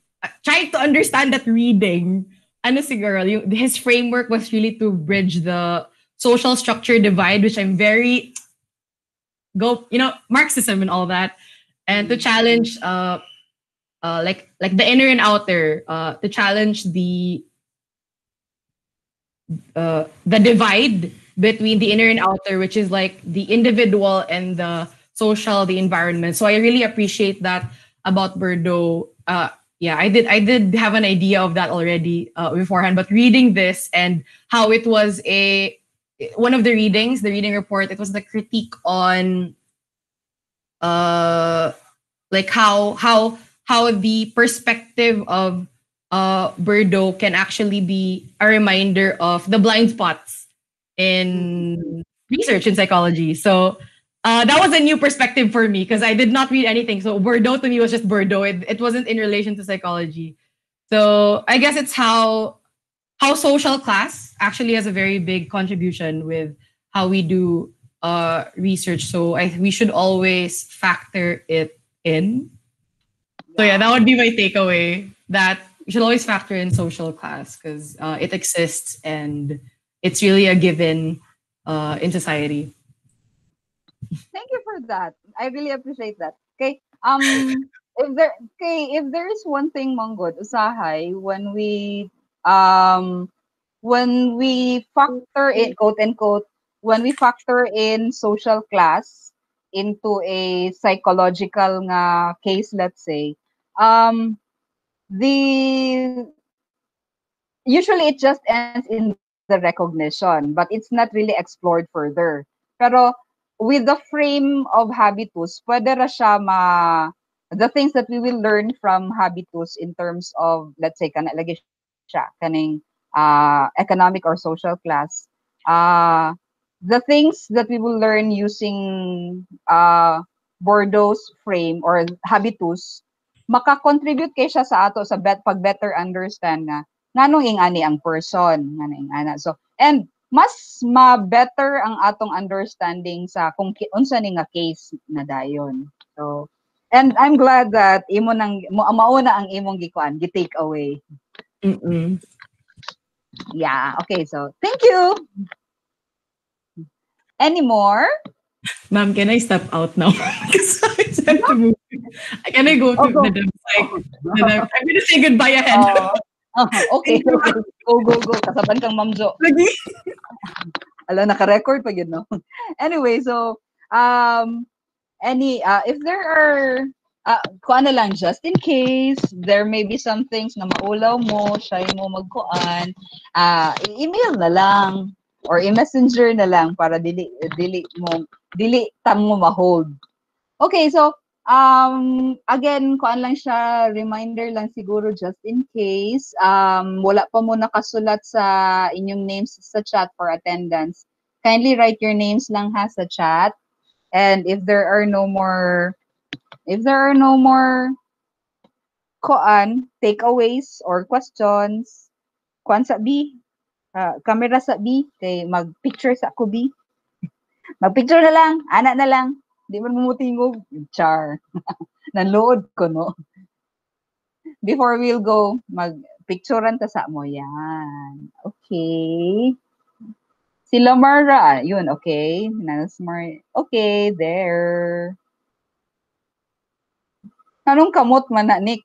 tried to understand that reading. Ano siguro, his framework was really to bridge the social structure divide, which I'm very Marxism and all that, and to challenge like the inner and outer, to challenge the divide between the inner and outer, which is like the individual and the social, the environment. So I really appreciate that about Bordeaux. Yeah, I did have an idea of that already beforehand, but reading this and how it was one of the readings, the reading report, it was the critique on like how the perspective of Bordeaux can actually be a reminder of the blind spots in research in psychology. So that was a new perspective for me because I did not read anything. So Bordeaux to me was just Bordeaux. It wasn't in relation to psychology. So I guess it's how social class actually has a very big contribution with how we do research. So we should always factor it in. So yeah, that would be my takeaway. That we should always factor in social class because it exists and it's really a given in society. Thank you for that. I really appreciate that. Okay. If there is one thing Monggod, usahay when we factor in quote unquote when we factor in social class into a psychological nga case, let's say, the usually it just ends in the recognition, but it's not really explored further. Pero with the frame of habitus, pwede ra siya the things that we will learn from habitus in terms of, let's say, kana lagi siya, kaning economic or social class. The things that we will learn using Bordeaux's frame or habitus, maka-contribute kay siya sa ato sa pag better understand nga nganong ingani ang person, nganong ingana. So, and mas ma-better ang atong understanding sa kung unsa ni nga case na dayon. So, and I'm glad that imo nang mauna ang imong gikuan, gi-take away. Mm-mm. Yeah, okay. So, thank you. Any more? Ma'am, can I step out now? Because I have to move. Can I go to go. the like, I'm gonna say goodbye ahead. Okay. Go. Kasaban kang Ma'am Jo. Lagi. Ala, naka-record pa yun, no? Anyway, so, if there are, kuan na lang, just in case, there may be some things na maulaw mo, shy mo magkuan, email na lang, or i-messenger na lang para dili tang mo ma-hold. Okay, so, again, kuan lang siya, reminder lang siguro just in case, wala pa mo nakasulat sa inyong names sa chat for attendance. Kindly write your names lang ha sa chat. And if there are no more takeaways or questions, kuan sa B, camera sa B, kay mag-picture sa ako B. Mag-picture na lang, ana na lang. Di man mumutingog, char. Nanload ko, no? Before we'll go, mag-picturean ta sa mo. Yan. Okay. Si Lamara, yun, okay. Okay, there. Anong kamot man na, Nick?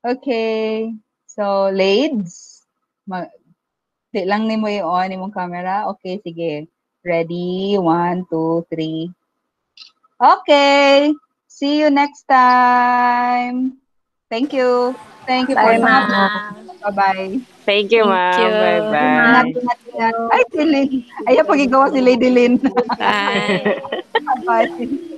Okay. So, Lades. Di lang ni mo i-on imong camera. Okay, sige. Ready? 1, 2, 3. Okay. See you next time. Thank you. Thank you for Bye, coming. ma'am. Bye-bye. Thank you, Thank ma'am. you. Bye-bye. Ingat. Ay, si Lynn. Ay, pagigawa si Lady Lynn. Bye. Bye.